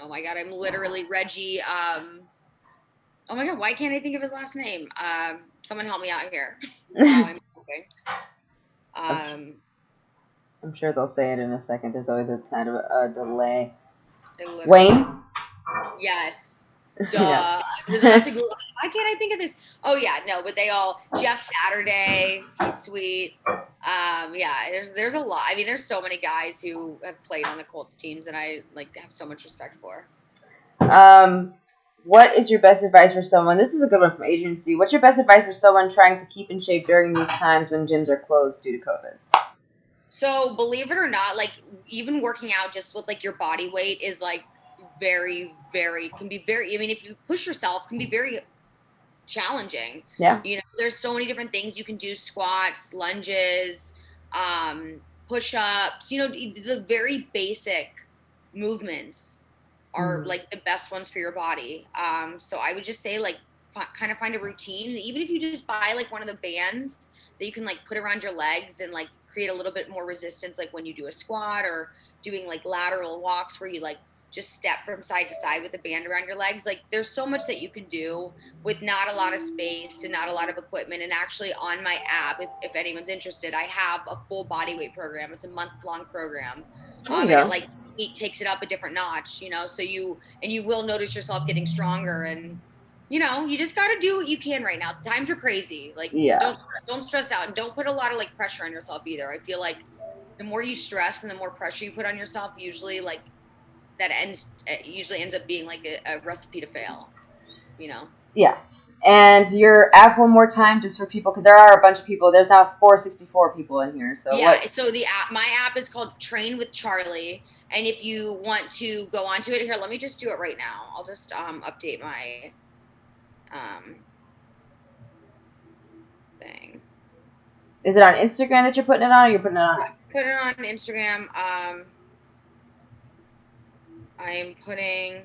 Oh my God, I'm literally Reggie. Oh my God, why can't I think of his last name? Someone help me out here. I'm sure they'll say it in a second. There's always a kind of a delay. Literally. Wayne? Yes. Duh. Yeah. I was about to go. Why can't I think of this? Oh yeah, no, but they all Jeff Saturday, he's sweet. Yeah, there's a lot. I mean, there's so many guys who have played on the Colts teams and I like have so much respect for. What is your best advice for someone? This is a good one from Agency. What's your best advice for someone trying to keep in shape during these times when gyms are closed due to COVID? So believe it or not, like even working out just with like your body weight is like very, very can be very. I mean, if you push yourself, can be very challenging. Yeah. You know, there's so many different things you can do: squats, lunges, push-ups. You know, the very basic movements are like the best ones for your body. So I would just say like kind of find a routine, even if you just buy like one of the bands that you can like put around your legs and like create a little bit more resistance, like when you do a squat or doing like lateral walks where you like just step from side to side with a band around your legs. Like there's so much that you can do with not a lot of space and not a lot of equipment. And actually on my app, if anyone's interested, I have a full body weight program. It's a month-long program. And it like it takes it up a different notch, you know, so you will notice yourself getting stronger. And you know, you just got to do what you can right now. Times are crazy. Like don't stress out and don't put a lot of like pressure on yourself either. I feel like the more you stress and the more pressure you put on yourself, usually like that usually ends up being like a recipe to fail, you know. Yes. And your app one more time just for people, because there are a bunch of people. There's now 464 people in here. So yeah, what? so the app, my app is called Train with Charly. And if you want to go onto it, here, let me just do it right now. I'll just update my thing. Is it on Instagram that you're putting it on, or you're putting it on? Put it on Instagram. I'm putting.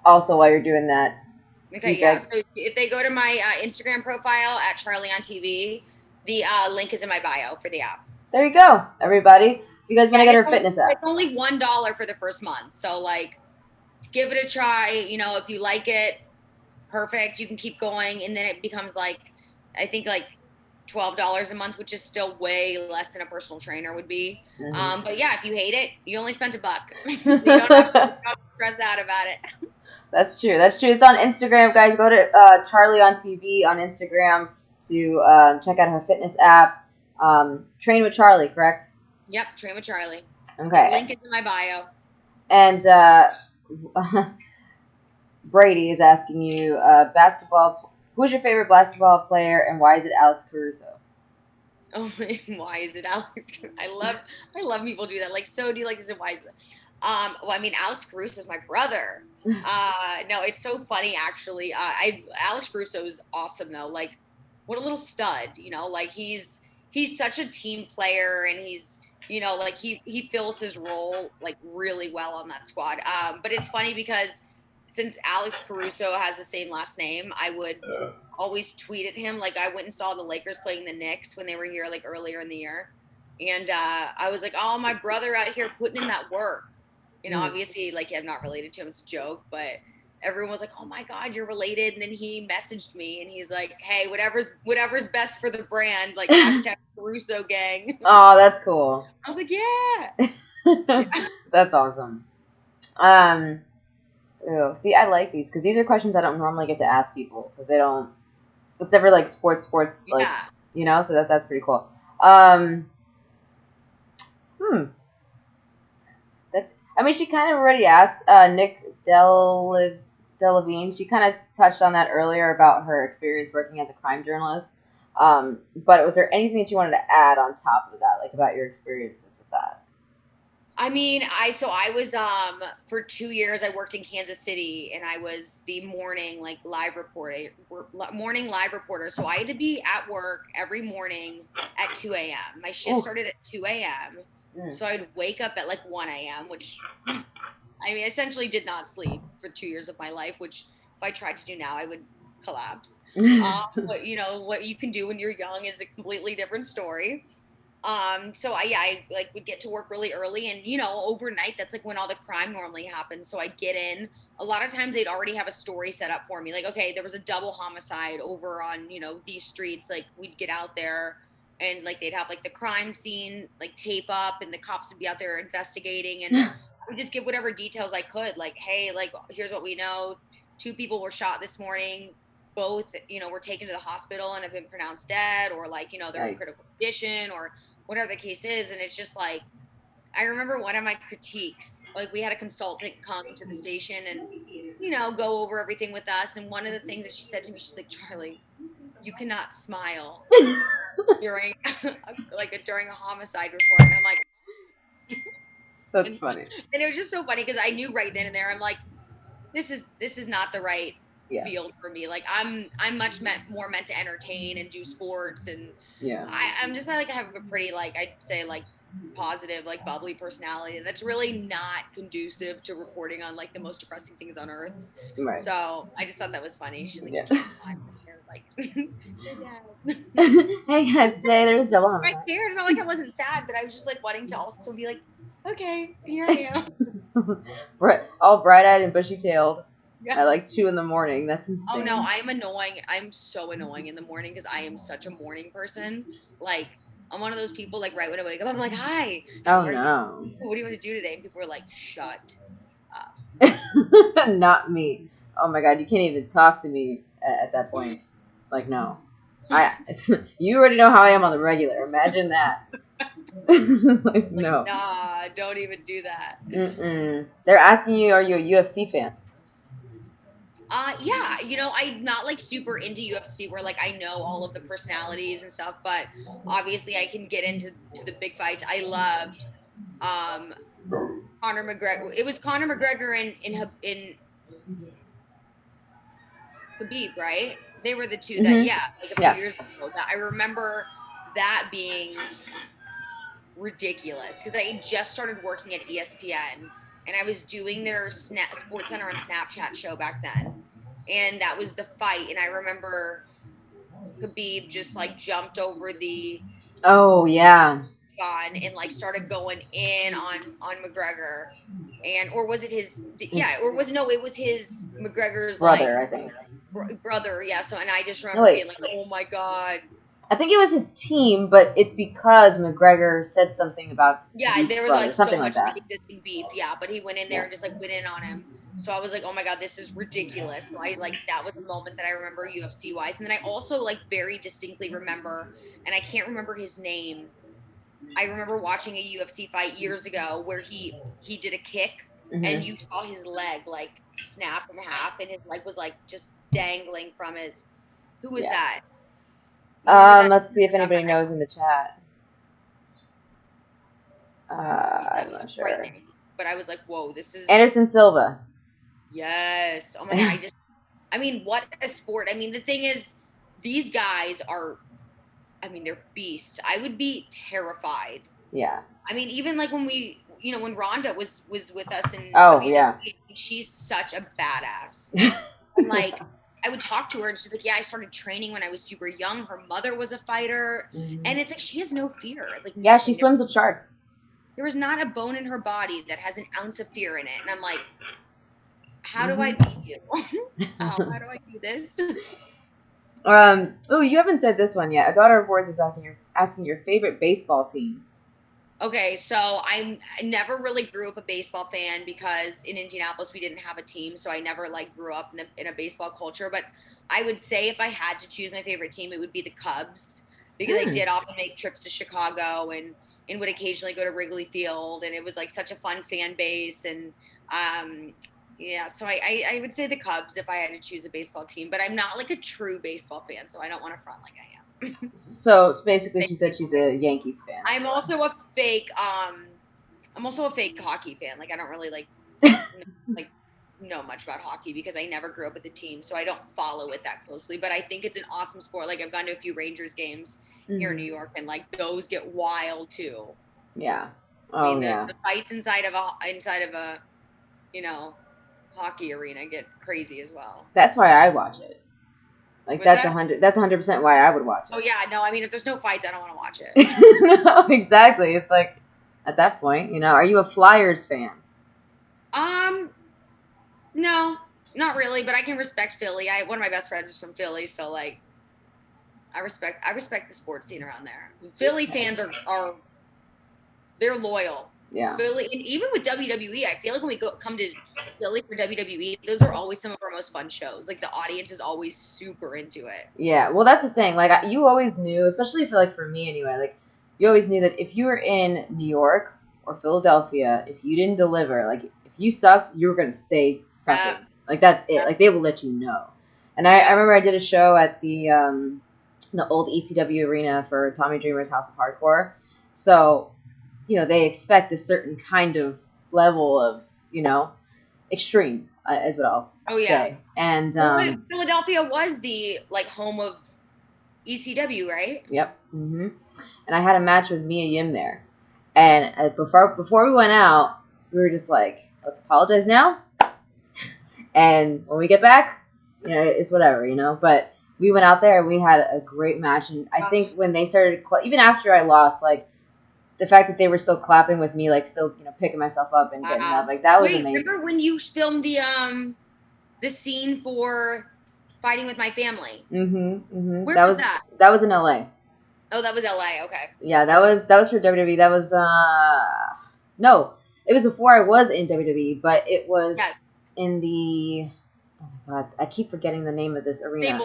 Also, while you're doing that. Okay, yeah. So if they go to my Instagram profile at Charly on TV, the link is in my bio for the app. There you go, everybody. If you guys want to get her fitness app, it's only $1 for the first month. So like, give it a try. You know, if you like it, perfect. You can keep going, and then it becomes like, I think like $12 a month, which is still way less than a personal trainer would be. But yeah, if you hate it, you only spent $1. You don't have to stress out about it. That's true. That's true. It's on Instagram, guys. Go to Charly on TV on Instagram to check out her fitness app. Train with Charly, correct? Yep, Train with Charly. Okay. The link is in my bio. And Brady is asking you, basketball. Who's your favorite basketball player, and why is it Alex Caruso? Oh, why is it Alex? I love people do that. Like, so do you like this? And why is it? Well, I mean, Alex Caruso is my brother. No, it's so funny actually. Alex Caruso is awesome though. Like, what a little stud. You know, like he's such a team player, and he's, you know, like he fills his role like really well on that squad. But it's funny because since Alex Caruso has the same last name, I would always tweet at him. Like I went and saw the Lakers playing the Knicks when they were here like earlier in the year. And I was like, oh, my brother out here putting in that work. You know, obviously, like, I'm not related to him. It's a joke. But everyone was like, oh, my God, you're related. And then he messaged me, and he's like, hey, whatever's best for the brand, like, hashtag Caruso gang. Oh, that's cool. I was like, yeah. That's awesome. See, I like these because these are questions I don't normally get to ask people because they don't. It's never like sports, like, you know. So that's pretty cool. That's. I mean, she kind of already asked Nick Delavine. She kind of touched on that earlier about her experience working as a crime journalist. But was there anything that you wanted to add on top of that, like about your experiences with that? I mean, I was for 2 years I worked in Kansas City, and I was the morning live reporter. So I had to be at work every morning at 2 a.m. My shift started at 2 a.m. So I would wake up at like 1 a.m., which I mean, essentially did not sleep for 2 years of my life, which if I tried to do now, I would collapse. But you know, what you can do when you're young is a completely different story. So I like would get to work really early, and you know, overnight, that's like when all the crime normally happens. So I'd get in. A lot of times they'd already have a story set up for me. Like, okay, there was a double homicide over on, you know, these streets. Like we'd get out there and like they'd have like the crime scene like tape up, and the cops would be out there investigating, and I would just give whatever details I could, like, hey, like here's what we know: 2 people were shot this morning. Both, were taken to the hospital and have been pronounced dead, or like, they're in critical condition, or whatever the case is. And it's just like, I remember one of my critiques, like we had a consultant come to the station and, go over everything with us. And one of the things that she said to me, she's like, Charly, you cannot smile during during a homicide report. And I'm like, that's funny. And it was just so funny because I knew right then and there, I'm like, this is not the right field for me. Like I'm much more meant to entertain and do sports, and I'm just like, I have a pretty, like, I'd say, like, positive, like, bubbly personality that's really not conducive to reporting on like the most depressing things on earth. Right. So I just thought that was funny. She's like, you can't smile. Like, hey guys, today there's double homicide. I cared. It's not like I wasn't sad, but I was just like wanting to also be like, okay, here I am. All bright-eyed and bushy-tailed at like 2 a.m. That's insane. Oh no, I'm annoying. I'm so annoying in the morning because I am such a morning person. Like, I'm one of those people, like, right when I wake up, I'm like, hi. Oh no. What do you want to do today? And people are like, shut up. Not me. Oh my god, you can't even talk to me at that point. Like, no. You already know how I am on the regular. Imagine that. Like, no. Nah, don't even do that. They're asking you, are you a UFC fan? Yeah, I'm not like super into UFC where like I know all of the personalities and stuff, but obviously I can get into the big fights. I loved Conor McGregor. It was Conor McGregor in Khabib, right? They were the two that like a few years ago. That I remember that being ridiculous because I just started working at ESPN and I was doing their Sports Center on Snapchat show back then, and that was the fight. And I remember Khabib just like jumped over the gun and like started going in on McGregor, or was it his? It was his McGregor's brother, I think. Brother, yeah. So, and I just remember being like, oh my god. I think it was his team, but it's because McGregor said something about there was brother, like something so like much that. beef, but he went in there and just like went in on him. So I was like, oh my god, this is ridiculous. And I like that was a moment that I remember UFC wise, and then I also like very distinctly remember, and I can't remember his name. I remember watching a UFC fight years ago where he did a kick and you saw his leg like snap in half, and his leg was like just dangling from his. Who was that? Let's see if anybody knows in the chat. I'm not sure. But I was like, whoa, this is Anderson Silva. Yes. Oh my god. I mean, what a sport. I mean, the thing is, these guys are, I mean, they're beasts. I would be terrified. Yeah. I mean, even like when when Rhonda was with us and she's such a badass. And like I would talk to her and she's like, yeah, I started training when I was super young. Her mother was a fighter. And it's like, she has no fear. Like, she swims with sharks. There is not a bone in her body that has an ounce of fear in it. And I'm like, how do I beat you? How do I do this? Oh, you haven't said this one yet. A daughter of words is asking your favorite baseball team. Okay, so I never really grew up a baseball fan because in Indianapolis we didn't have a team, so I never like grew up in a baseball culture. But I would say if I had to choose my favorite team, it would be the Cubs because I did often make trips to Chicago and would occasionally go to Wrigley Field, and it was like such a fun fan base. And so I would say the Cubs if I had to choose a baseball team. But I'm not like a true baseball fan, so I don't want to front like I am. So basically, she said she's a Yankees fan. I'm also a fake hockey fan. Like I don't really know much about hockey because I never grew up with a team, so I don't follow it that closely. But I think it's an awesome sport. Like I've gone to a few Rangers games here in New York, and like those get wild too. Yeah. I mean, the fights inside of a hockey arena get crazy as well. That's why I watch it. Like that's 100% why I would watch it. Oh yeah, no, I mean if there's no fights, I don't want to watch it. No, exactly. It's like at that point, are you a Flyers fan? No, not really, but I can respect Philly. One of my best friends is from Philly, so like I respect the sports scene around there. Philly fans are they're loyal. Yeah. Philly, and even with WWE, I feel like when we come to Philly for WWE, those are always some of our most fun shows. Like the audience is always super into it. Yeah, well, that's the thing. Like, you always knew, especially for me anyway. Like, you always knew that if you were in New York or Philadelphia, if you didn't deliver, like, if you sucked, you were gonna stay sucking. Like, that's it. Like, they will let you know. And I remember I did a show at the old ECW arena for Tommy Dreamer's House of Hardcore. So, they expect a certain kind of level of, extreme, is what I'll say. And Philadelphia was the home of ECW, right? Yep. Mm-hmm. And I had a match with Mia Yim there, and before we went out, we were just like, let's apologize now, and when we get back, it's whatever, But we went out there and we had a great match, and I think when they started, even after I lost, like, the fact that they were still clapping with me, like, still, picking myself up and getting up, like, that was amazing. Remember when you filmed the scene for Fighting with My Family? Where was that? That was in LA. Oh, that was LA. Okay. Yeah, that was for WWE. That was no, it was before I was in WWE, but it was in the. Oh my god, I keep forgetting the name of this arena.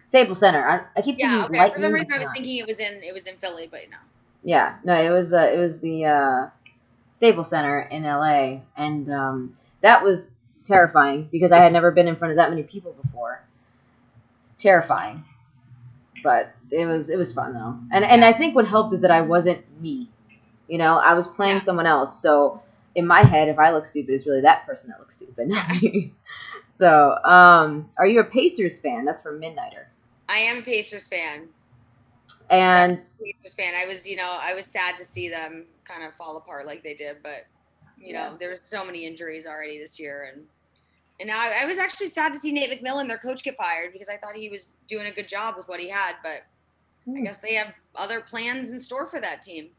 Staples Center. I keep thinking. Okay. For some reason, I was thinking it was in Philly, but no. Yeah, no, it was the Staples Center in LA, and that was terrifying because I had never been in front of that many people before. Terrifying, but it was fun though, and I think what helped is that I wasn't me. I was playing someone else, so in my head, if I look stupid, it's really that person that looks stupid, not me. So, are you a Pacers fan? That's from Midnighter. I am a Pacers fan. And Pacers fan. I was sad to see them kind of fall apart like they did, but there's so many injuries already this year, and now I was actually sad to see Nate McMillan, their coach, get fired because I thought he was doing a good job with what he had, but I guess they have other plans in store for that team.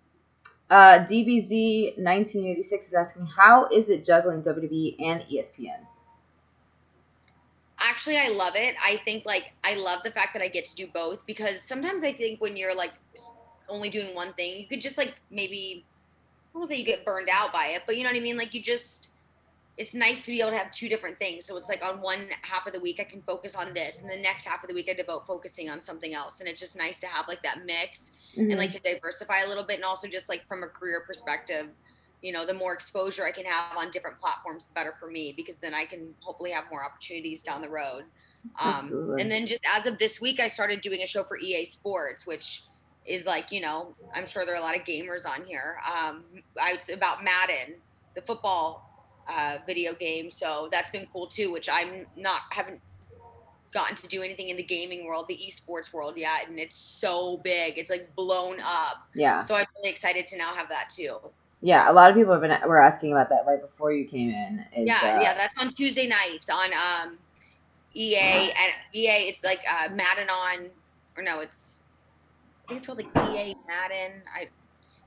DBZ 1986 is asking, how is it juggling WWE and ESPN? Actually, I love it. I think I love the fact that I get to do both because sometimes I think when you're only doing one thing, you could just maybe, I won't say you get burned out by it, but you know what I mean? It's nice to be able to have two different things. So it's on one half of the week, I can focus on this. And the next half of the week, I devote focusing on something else. And it's just nice to have that mix and to diversify a little bit. And also just from a career perspective, the more exposure I can have on different platforms, the better for me, because then I can hopefully have more opportunities down the road. And then just as of this week, I started doing a show for EA Sports, which is I'm sure there are a lot of gamers on here. It's about Madden, the football video game, so that's been cool too, which haven't gotten to do anything in the gaming world, the esports world yet, and it's so big, it's blown up. Yeah, so I'm really excited to now have that too. Yeah, a lot of people were asking about that right before you came in. That's on Tuesday nights on EA, and EA it's Madden on, or no, I think it's called EA Madden.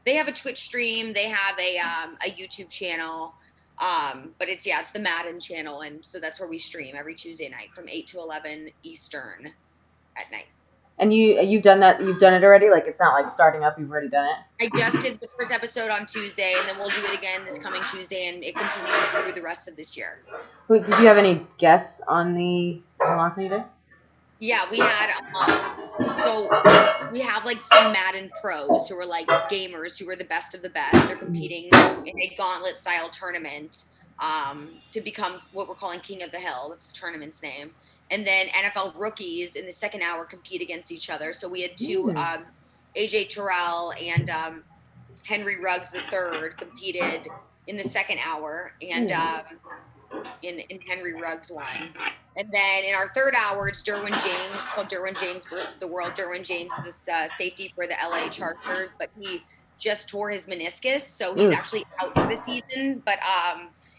They have a Twitch stream, they have a YouTube channel. But it's the Madden channel, and so that's where we stream every Tuesday night from 8 to 11 Eastern at night. And you've done that? You've done it already? It's not starting up. You've already done it. I just did the first episode on Tuesday, and then we'll do it again this coming Tuesday, and it continues through the rest of this year. Did you have any guests on the last one you did? Yeah, we had. So we have some Madden pros who are gamers who are the best of the best. They're competing in a gauntlet style tournament to become what we're calling King of the Hill. That's the tournament's name. And then NFL rookies in the second hour compete against each other. So we had two, AJ Terrell and Henry Ruggs III competed in the second hour, and in Henry Ruggs won. And then in our third hour, it's Derwin James, called Derwin James versus the World. Derwin James is a safety for the LA Chargers, but he just tore his meniscus, so he's actually out for the season. But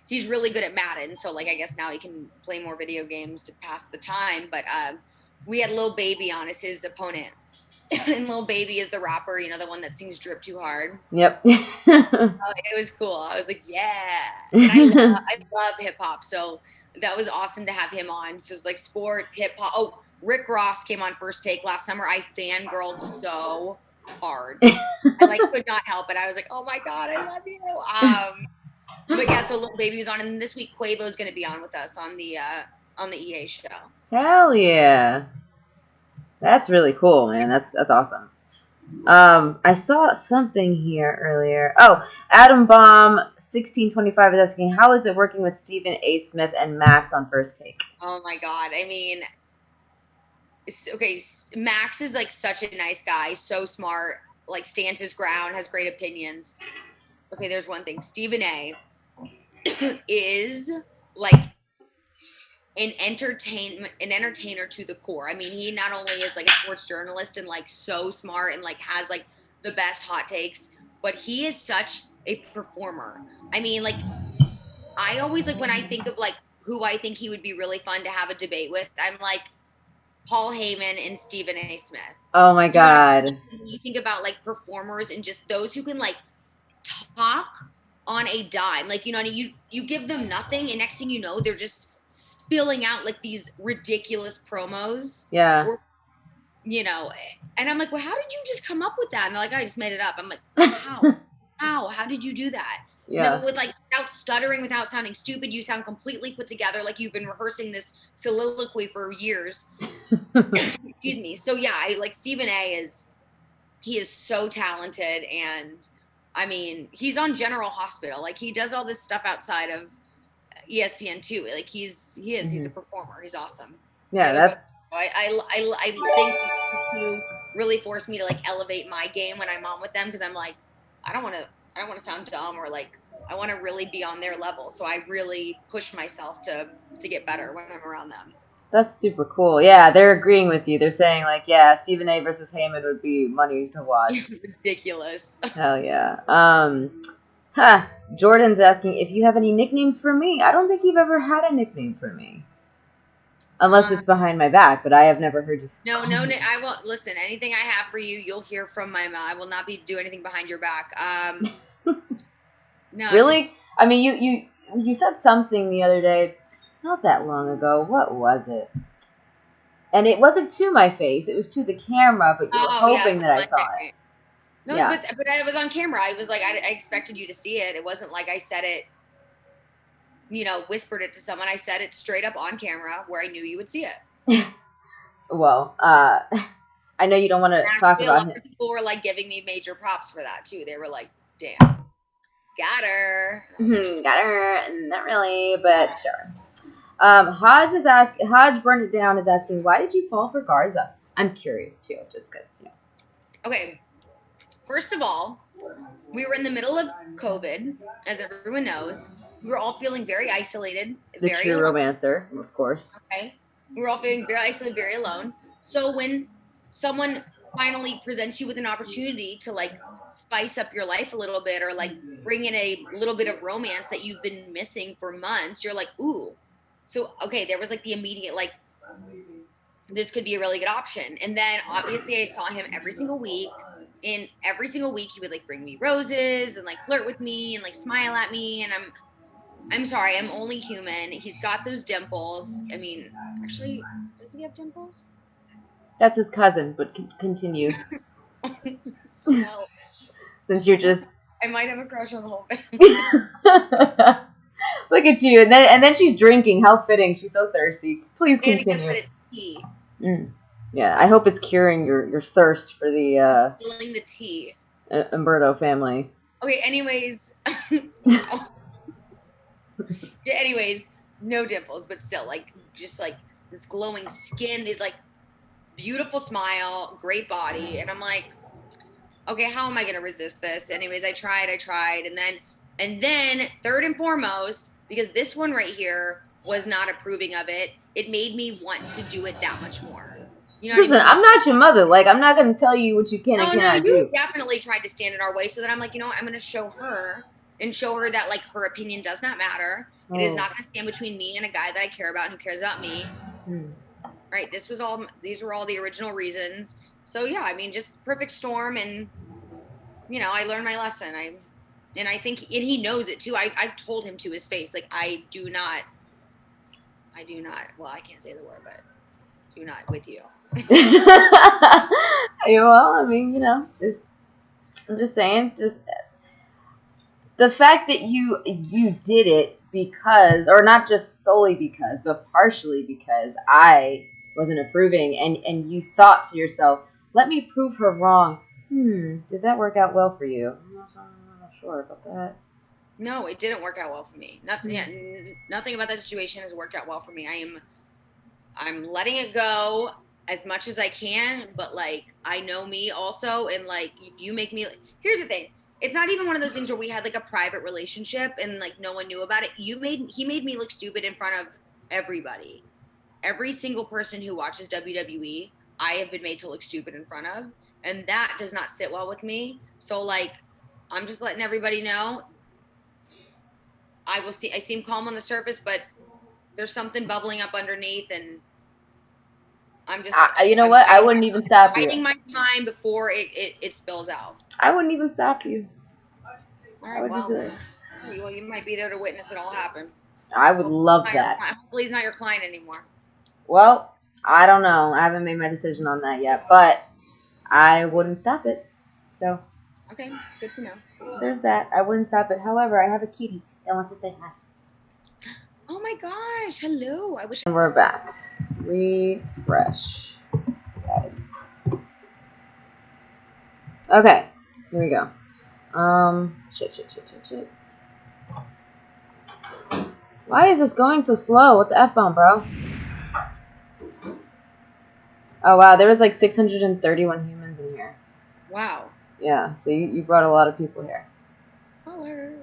he's really good at Madden, so I guess now he can play more video games to pass the time. But we had Lil Baby on as his opponent. And Lil Baby is the rapper, the one that sings Drip Too Hard. Yep. It was cool. I was yeah. And I love hip hop, so that was awesome to have him on. So it was sports, hip hop. Oh, Rick Ross came on First Take last summer. I fangirled so hard. I like could not help it. I was like, oh my God, I love you. But yeah, so Lil Baby was on, and this week Quavo's going to be on with us on the EA show. Hell yeah. That's really cool, man. That's awesome. I saw something here earlier. Oh, Adam Bomb 1625 is asking, how is it working with Stephen A. Smith and Max on First Take? Oh my God. I mean, okay, Max is like such a nice guy, so smart, like stands his ground, has great opinions. Okay, there's one thing. Stephen A. is like an entertainer to the core. I mean, he not only is like a sports journalist and like so smart and like has like the best hot takes, but he is such a performer. I mean, like I always like when I think of like who I think he would be really fun to have a debate with, I'm like Paul Heyman and Stephen A. Smith. Oh my God. When you think about like performers and just those who can like talk on a dime, like, you know, you give them nothing and next thing you know, they're just spilling out like these ridiculous promos. Yeah. Or, you know, and I'm like, well, how did you just come up with that? And they're like, I just made it up. I'm like, how did you do that? Yeah. No, with like without stuttering, without sounding stupid, you sound completely put together, like you've been rehearsing this soliloquy for years. Excuse me. So yeah, I like Stephen A. He is so talented, and I mean, he's on General Hospital. Like he does all this stuff outside of ESPN too. Like he's a performer. He's awesome. Yeah, that's. I think to really force me to like elevate my game when I'm on with them, because I'm like, I don't want to sound dumb, or like I want to really be on their level. So I really push myself to get better when I'm around them. That's super cool. Yeah, they're agreeing with you. They're saying like, yeah, Stephen A. versus Heyman would be money to watch. Ridiculous. Hell yeah. Jordan's asking if you have any nicknames for me. I don't think you've ever had a nickname for me. Unless it's behind my back, but I have never heard you. No, I will listen. Anything I have for you, you'll hear from my mouth. I will not do anything behind your back. No, really? I mean, you said something the other day, not that long ago. What was it? And it wasn't to my face; it was to the camera. But you were hoping that I saw it. No, yeah. but I was on camera. I was like, I expected you to see it. It wasn't like I said it, you know, whispered it to someone. I said it straight up on camera where I knew you would see it. Well, I know you don't want to talk about it. People were like giving me major props for that too. They were like, damn, got her. Got her. Not really, but sure. Hodge Burn It Down is asking, why did you fall for Garza? I'm curious too, just because, you know. Okay. First of all, we were in the middle of COVID, as everyone knows. We were all feeling very isolated. The true romancer, of course. Okay. We were all feeling very isolated, very alone. So when someone finally presents you with an opportunity to like spice up your life a little bit, or like bring in a little bit of romance that you've been missing for months, you're like, ooh. So, okay, there was like the immediate, like, this could be a really good option. And then obviously I saw him every single week. And every single week he would like bring me roses and like flirt with me and like smile at me. And I'm sorry, I'm only human. He's got those dimples. I mean, actually, does he have dimples? That's his cousin, but continue. Well, since you're just... I might have a crush on the whole family. Look at you. And then she's drinking. How fitting. She's so thirsty. Please continue. And it's tea. Yeah, I hope it's curing your thirst for the... Stealing the tea. Umberto family. Okay, anyways... Yeah, anyways, no dimples, but still, like, just like this glowing skin, these like beautiful smile, great body, and I'm like, okay, how am I gonna resist this? Anyways, I tried, and then third and foremost, because this one right here was not approving of it, it made me want to do it that much more. You know, listen, I'm not your mother. Like, I'm not gonna tell you what you can and cannot do. You definitely tried to stand in our way, so that I'm like, you know what, I'm gonna show her. And show her that, like, her opinion does not matter. It is not going to stand between me and a guy that I care about and who cares about me. Right? These were all the original reasons. So, yeah, I mean, just perfect storm. And, you know, I learned my lesson. I think, and he knows it, too. I've told him to his face. Like, I do not, well, I can't say the word, but do not with you. Well, I mean, I'm just saying, just the fact that you did it because, or not just solely because, but partially because I wasn't approving, and you thought to yourself, let me prove her wrong. Did that work out well for you? I'm not sure about that. No, it didn't work out well for me. Nothing. Yeah, nothing about that situation has worked out well for me. I'm letting it go as much as I can, but like I know me also, and like if you make me, here's the thing. It's not even one of those things where we had like a private relationship and like no one knew about it. He made me look stupid in front of everybody. Every single person who watches WWE, I have been made to look stupid in front of, and that does not sit well with me. So like I'm just letting everybody know I seem calm on the surface, but there's something bubbling up underneath, and I'm just you know what? I wouldn't even stop you. Biding my time before it spills out. I wouldn't even stop you. All right, well, you might be there to witness it all happen. I would love that. Hopefully he's not your client anymore. Well, I don't know. I haven't made my decision on that yet, but I wouldn't stop it. So. Okay, good to know. There's that. I wouldn't stop it. However, I have a kitty that wants to say hi. Oh my gosh! Hello. I wish. And we're back. Refresh, guys. Okay, here we go. Shit. Why is this going so slow? What the F-bomb, bro? Oh, wow. There was like 631 humans in here. Wow. Yeah, so you brought a lot of people here. Hello.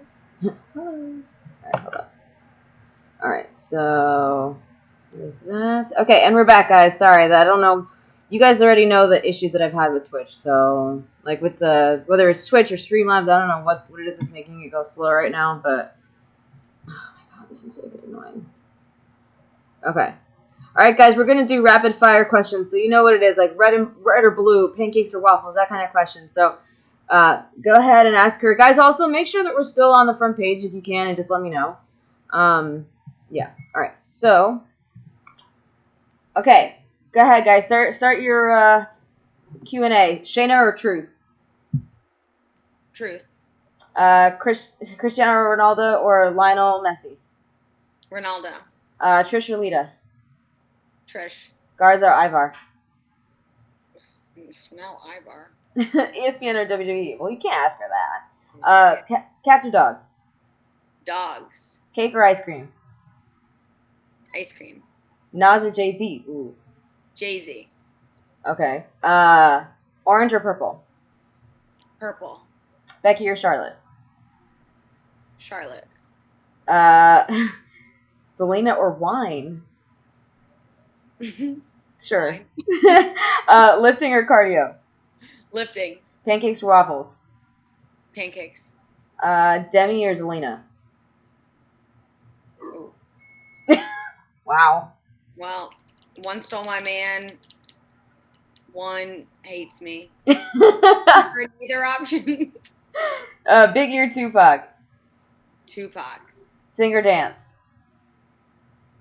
Hello. Alright, hold up. Alright, so there's that. Okay, and we're back, guys. Sorry, I don't know. You guys already know the issues that I've had with Twitch. So, like with whether it's Twitch or Streamlabs, I don't know what it is that's making it go slow right now, but oh my god, this is really annoying. Okay. Alright, guys, we're going to do rapid fire questions. So you know what it is, like red or blue, pancakes or waffles, that kind of question. So go ahead and ask her. Guys, also make sure that we're still on the front page if you can, and just let me know. Yeah. Alright, so okay. Go ahead, guys. Start your Q&A. Shayna or Truth? Truth. Cristiano Ronaldo or Lionel Messi? Ronaldo. Trish or Lita? Trish. Garza or Ivar? Now Ivar. ESPN or WWE? Well, you can't ask her that. Cats or dogs? Dogs. Cake or ice cream? Ice cream. Nas or Jay-Z? Ooh. Jay-Z. Okay. Orange or purple? Purple. Becky or Charlotte? Charlotte. Selena or wine? Sure. Wine. Lifting or cardio? Lifting. Pancakes or waffles? Pancakes. Demi or Zelina? Wow. Well, one stole my man. One hates me. Either option. Biggie or Tupac? Tupac. Sing or dance?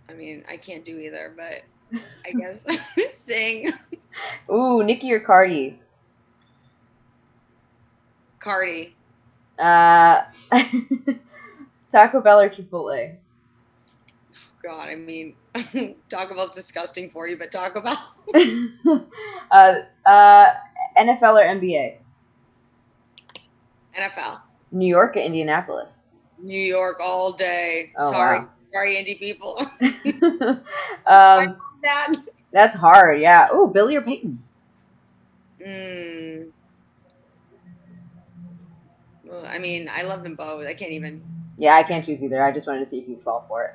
I mean, I can't do either, but I guess sing. Ooh, Nicki or Cardi? Cardi. Taco Bell or Chipotle? God, I mean, Taco Bell's disgusting for you, but Taco Bell. NFL or NBA? NFL. New York or Indianapolis? New York all day. Oh, sorry. wow. Sorry, indie people. That's hard, yeah. Ooh, Billy or Peyton? Well, I mean, I love them both. I can't even. Yeah, I can't choose either. I just wanted to see if you'd fall for it.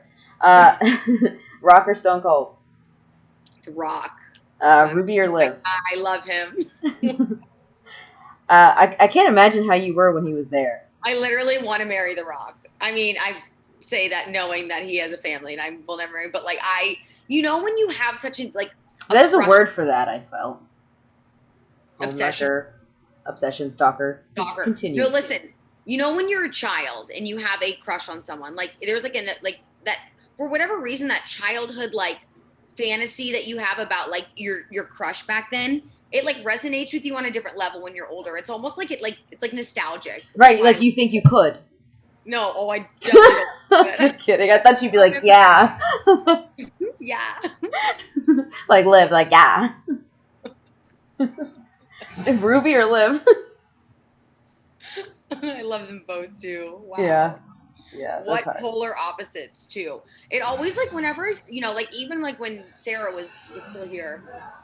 Rock or Stone Cold? Rock. Ruby or Liv? I love him. I can't imagine how you were when he was there. I literally want to marry The Rock. I mean, I say that knowing that he has a family and I will never marry him, but like when you have such a there's a word for that, I felt. Obsession. Obsession, stalker. Continue. No, listen. When you're a child and you have a crush on someone, like there's that for whatever reason that childhood fantasy that you have about like your crush back then, it like resonates with you on a different level when you're older. It's almost like it's like nostalgic. Right, like you think you could. No, I definitely don't. Just kidding. I thought you'd be like, yeah. Yeah. Like Liv, like yeah. Ruby or Liv? I love them both too. Wow. Yeah. Yeah. What polar opposites too. It always like whenever like even like when Sarah was still here,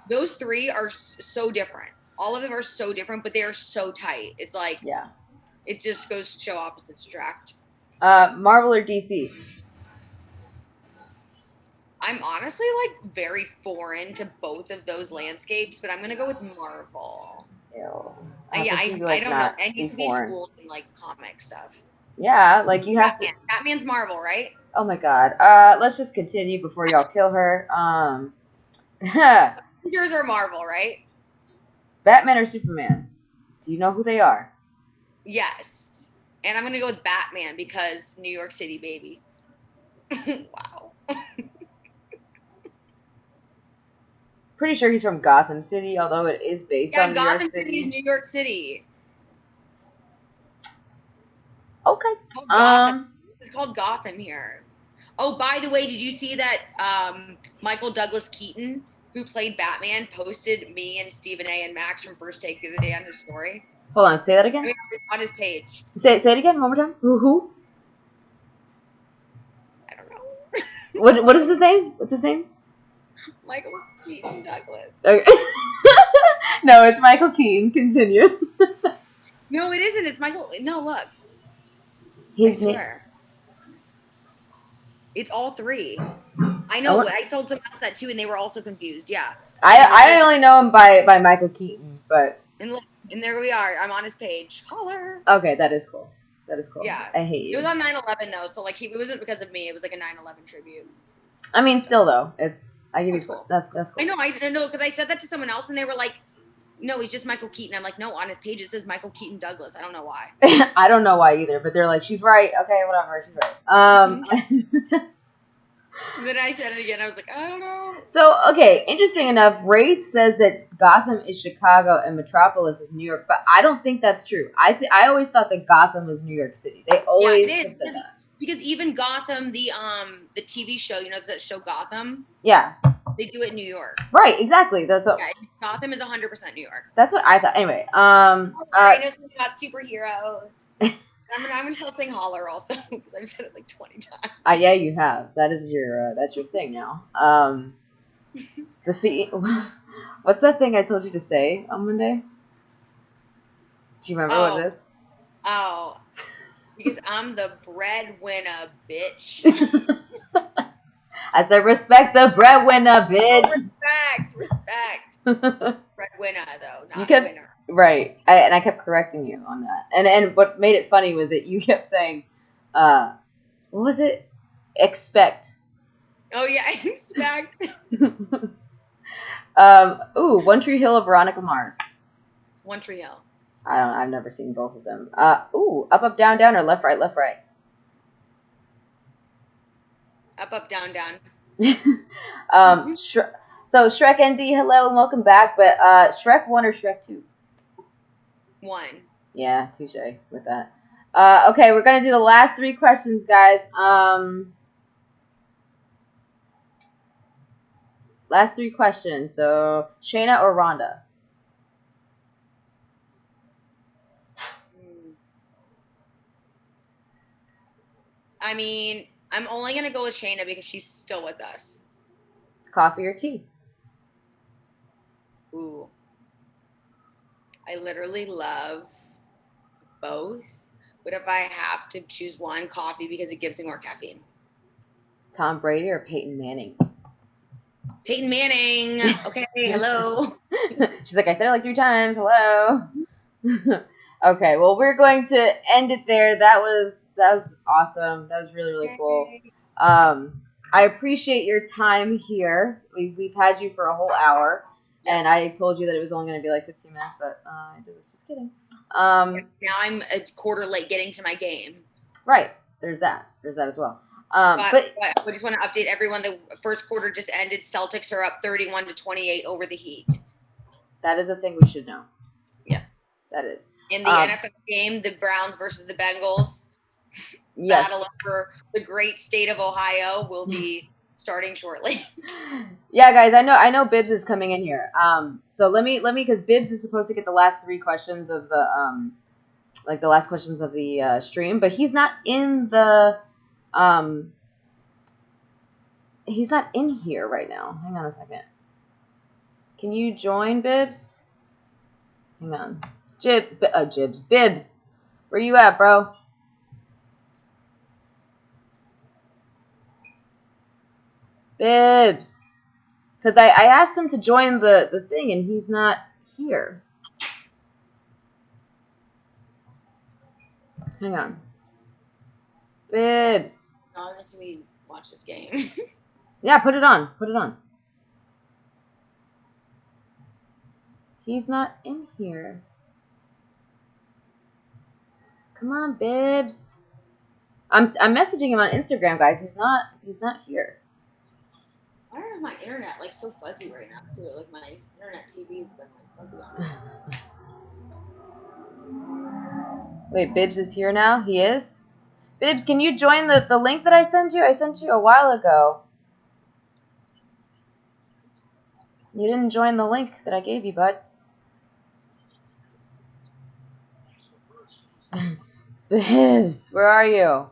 those three are so different. All of them are so different, but they are so tight. It's like it just goes to show opposites attract. Marvel or DC? I'm honestly like very foreign to both of those landscapes, but I'm gonna go with Marvel. Ew. I don't know. I need to be schooled in like comic stuff. Yeah, like you have to. Batman's Marvel, right? Oh my god. Let's just continue before y'all kill her. Yours are Marvel, right? Batman or Superman? Do you know who they are? Yes. And I'm gonna go with Batman because New York City, baby. Wow. Pretty sure he's from Gotham City, although it is based on New York City. Gotham City is New York City. Okay. This is called Gotham here. Oh, by the way, did you see that Michael Douglas Keaton, who played Batman, posted me and Stephen A. and Max from First Take the other day on his story? Hold on, say that again. On his page. Say it again one more time. Who? I don't know. What is his name? What's his name? Michael Keaton Douglas. Okay. No, it's Michael Keaton. Continue. No, it isn't. It's Michael. No, look. I swear. It's all three. I know. I told someone else that too, and they were also confused. Yeah. I only know him by Michael Keaton, but. And look, and there we are. I'm on his page. Holler. Okay, that is cool. Yeah. I hate you. It was on 9/11 though, so like it wasn't because of me. It was like a 9/11 tribute. I mean, still though, I give you cool. That's cool. I know because I said that to someone else, and they were like, "No, he's just Michael Keaton." I'm like, "No, on his page it says Michael Keaton Douglas." I don't know why. I don't know why either, but they're like, "She's right." Okay, whatever. She's right. Then I said it again. I was like, I don't know. So, okay, interesting enough, Wraith says that Gotham is Chicago and Metropolis is New York, but I don't think that's true. I always thought that Gotham was New York City. They always have said that. Because even Gotham, the TV show, you know that show Gotham? Yeah. They do it in New York. Right, exactly. Gotham is 100% New York. That's what I thought. Anyway, I know something about superheroes. I'm gonna stop saying holler also because I've said it like 20 times. Yeah, you have. That's your thing now. What's that thing I told you to say on Monday? Do you remember what it is? Oh, because I'm the breadwinner, bitch. I said respect the breadwinner, bitch. Respect. Breadwinner though, not winner. Right, I kept correcting you on that, and what made it funny was that you kept saying, what was it? Expect. Oh yeah, expect. One Tree Hill of Veronica Mars. One Tree Hill. I've never seen both of them. Up, down, down, or left, right. Up, down. So Shrek ND, hello and welcome back. But Shrek 1 or Shrek 2? 1. Yeah, touche with that. Okay, we're gonna do the last 3 questions, guys. Last 3 questions. So Shayna or Rhonda? I mean, I'm only gonna go with Shayna because she's still with us. Coffee or tea? Ooh. I literally love both, but if I have to choose one, coffee because it gives me more caffeine. Tom Brady or Peyton Manning? Peyton Manning. Okay, hello. She's like, I said it like 3 times. Hello. Okay, well, we're going to end it there. That was awesome. That was really, really cool. I appreciate your time here. We've had you for a whole hour. And I told you that it was only going to be like 15 minutes, but I was just kidding. Now I'm a quarter late getting to my game. Right. There's that as well. But I just want to update everyone. The first quarter just ended. Celtics are up 31-28 over the Heat. That is a thing we should know. Yeah. That is. In the NFL game, the Browns versus the Bengals. Yes. Battle over the great state of Ohio will be starting shortly. Yeah, guys, I know Bibbs is coming in here. So let me because Bibbs is supposed to get the last 3 questions of the the last questions of the stream, but he's not in the he's not in here right now. Hang on a second. Can you join, Bibbs? Hang on. Bibbs. Where you at, bro? Bibbs. Because I asked him to join the thing, and he's not here. Hang on. Bibbs. Honestly, we watch this game. Yeah, put it on. Put it on. He's not in here. Come on, Bibbs. I'm messaging him on Instagram, guys. He's not here. I don't know, my internet like so fuzzy right now too. Like my internet TV has been like fuzzy on it. Wait, Bibbs is here now? He is? Bibbs, can you join the link that I sent you? I sent you a while ago. You didn't join the link that I gave you, bud. Bibbs, where are you?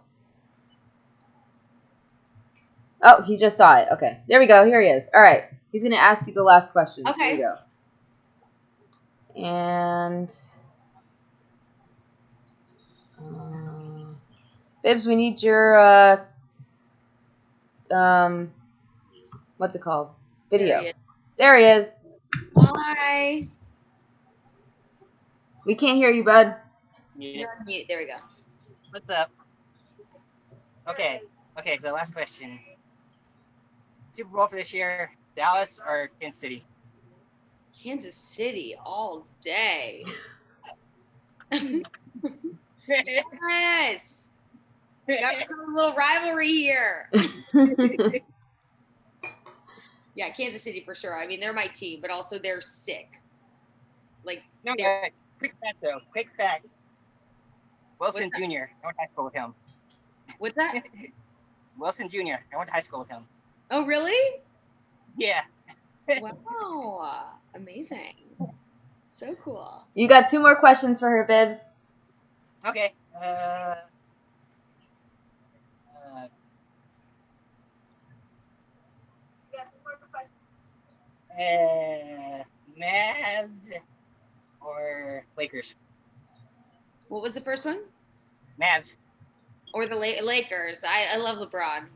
Oh, he just saw it. Okay. There we go. Here he is. All right. He's going to ask you the last question. Okay. Here we go. And Bibbs, we need your what's it called? Video. There he is. Hi. We can't hear you, bud. You're on mute. There we go. What's up? Okay, so last question. Super Bowl for this year, Dallas or Kansas City? Kansas City all day. Yes. Got a little rivalry here. Yeah, Kansas City for sure. I mean, they're my team, but also they're sick. Like, no, quick fact though. Quick fact. Wilson Jr. I went to high school with him. What's that? Wilson Jr. I went to high school with him. Oh, really? Yeah. Wow. Amazing. So cool. You got 2 more questions for her, Bibbs. Okay. Mavs or Lakers? What was the first one? Mavs. Or the Lakers. I love LeBron.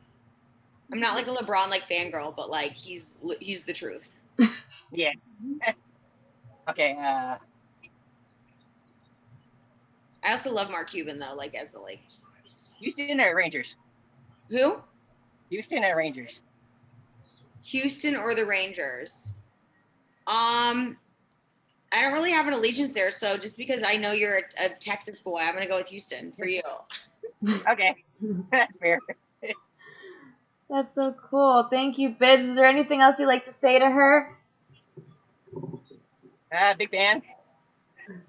I'm not like a LeBron like fangirl, but like he's the truth. Yeah. Okay. I also love Mark Cuban though, like as a like. Houston or Rangers? Who? Houston or Rangers? Houston or the Rangers? I don't really have an allegiance there, so just because I know you're a Texas boy, I'm gonna go with Houston for you. Okay, that's fair. That's so cool. Thank you, Bibbs. Is there anything else you'd like to say to her? Big fan.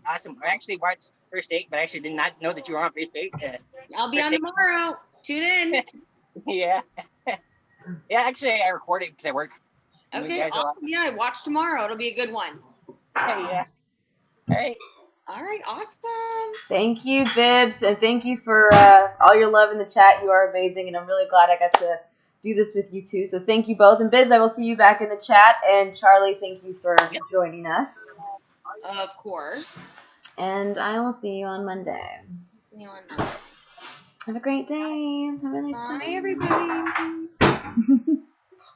Awesome. I actually watched First Date, but I actually did not know that you were on First Date. I'll be on tomorrow. Tune in. Yeah. Yeah, actually, I recorded because I work. Okay, awesome. Yeah, watch tomorrow. It'll be a good one. Yeah. All right. All right, awesome. Thank you, Bibbs, and thank you for all your love in the chat. You are amazing, and I'm really glad I got to do this with you too. So thank you both. And Bibbs, I will see you back in the chat. And Charlie, thank you for joining us. Of course. And I will see you on Monday. See you on Monday. Have a great day. Have a nice time. Bye, everybody.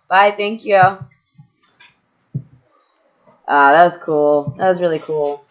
Bye. Thank you. That was cool. That was really cool.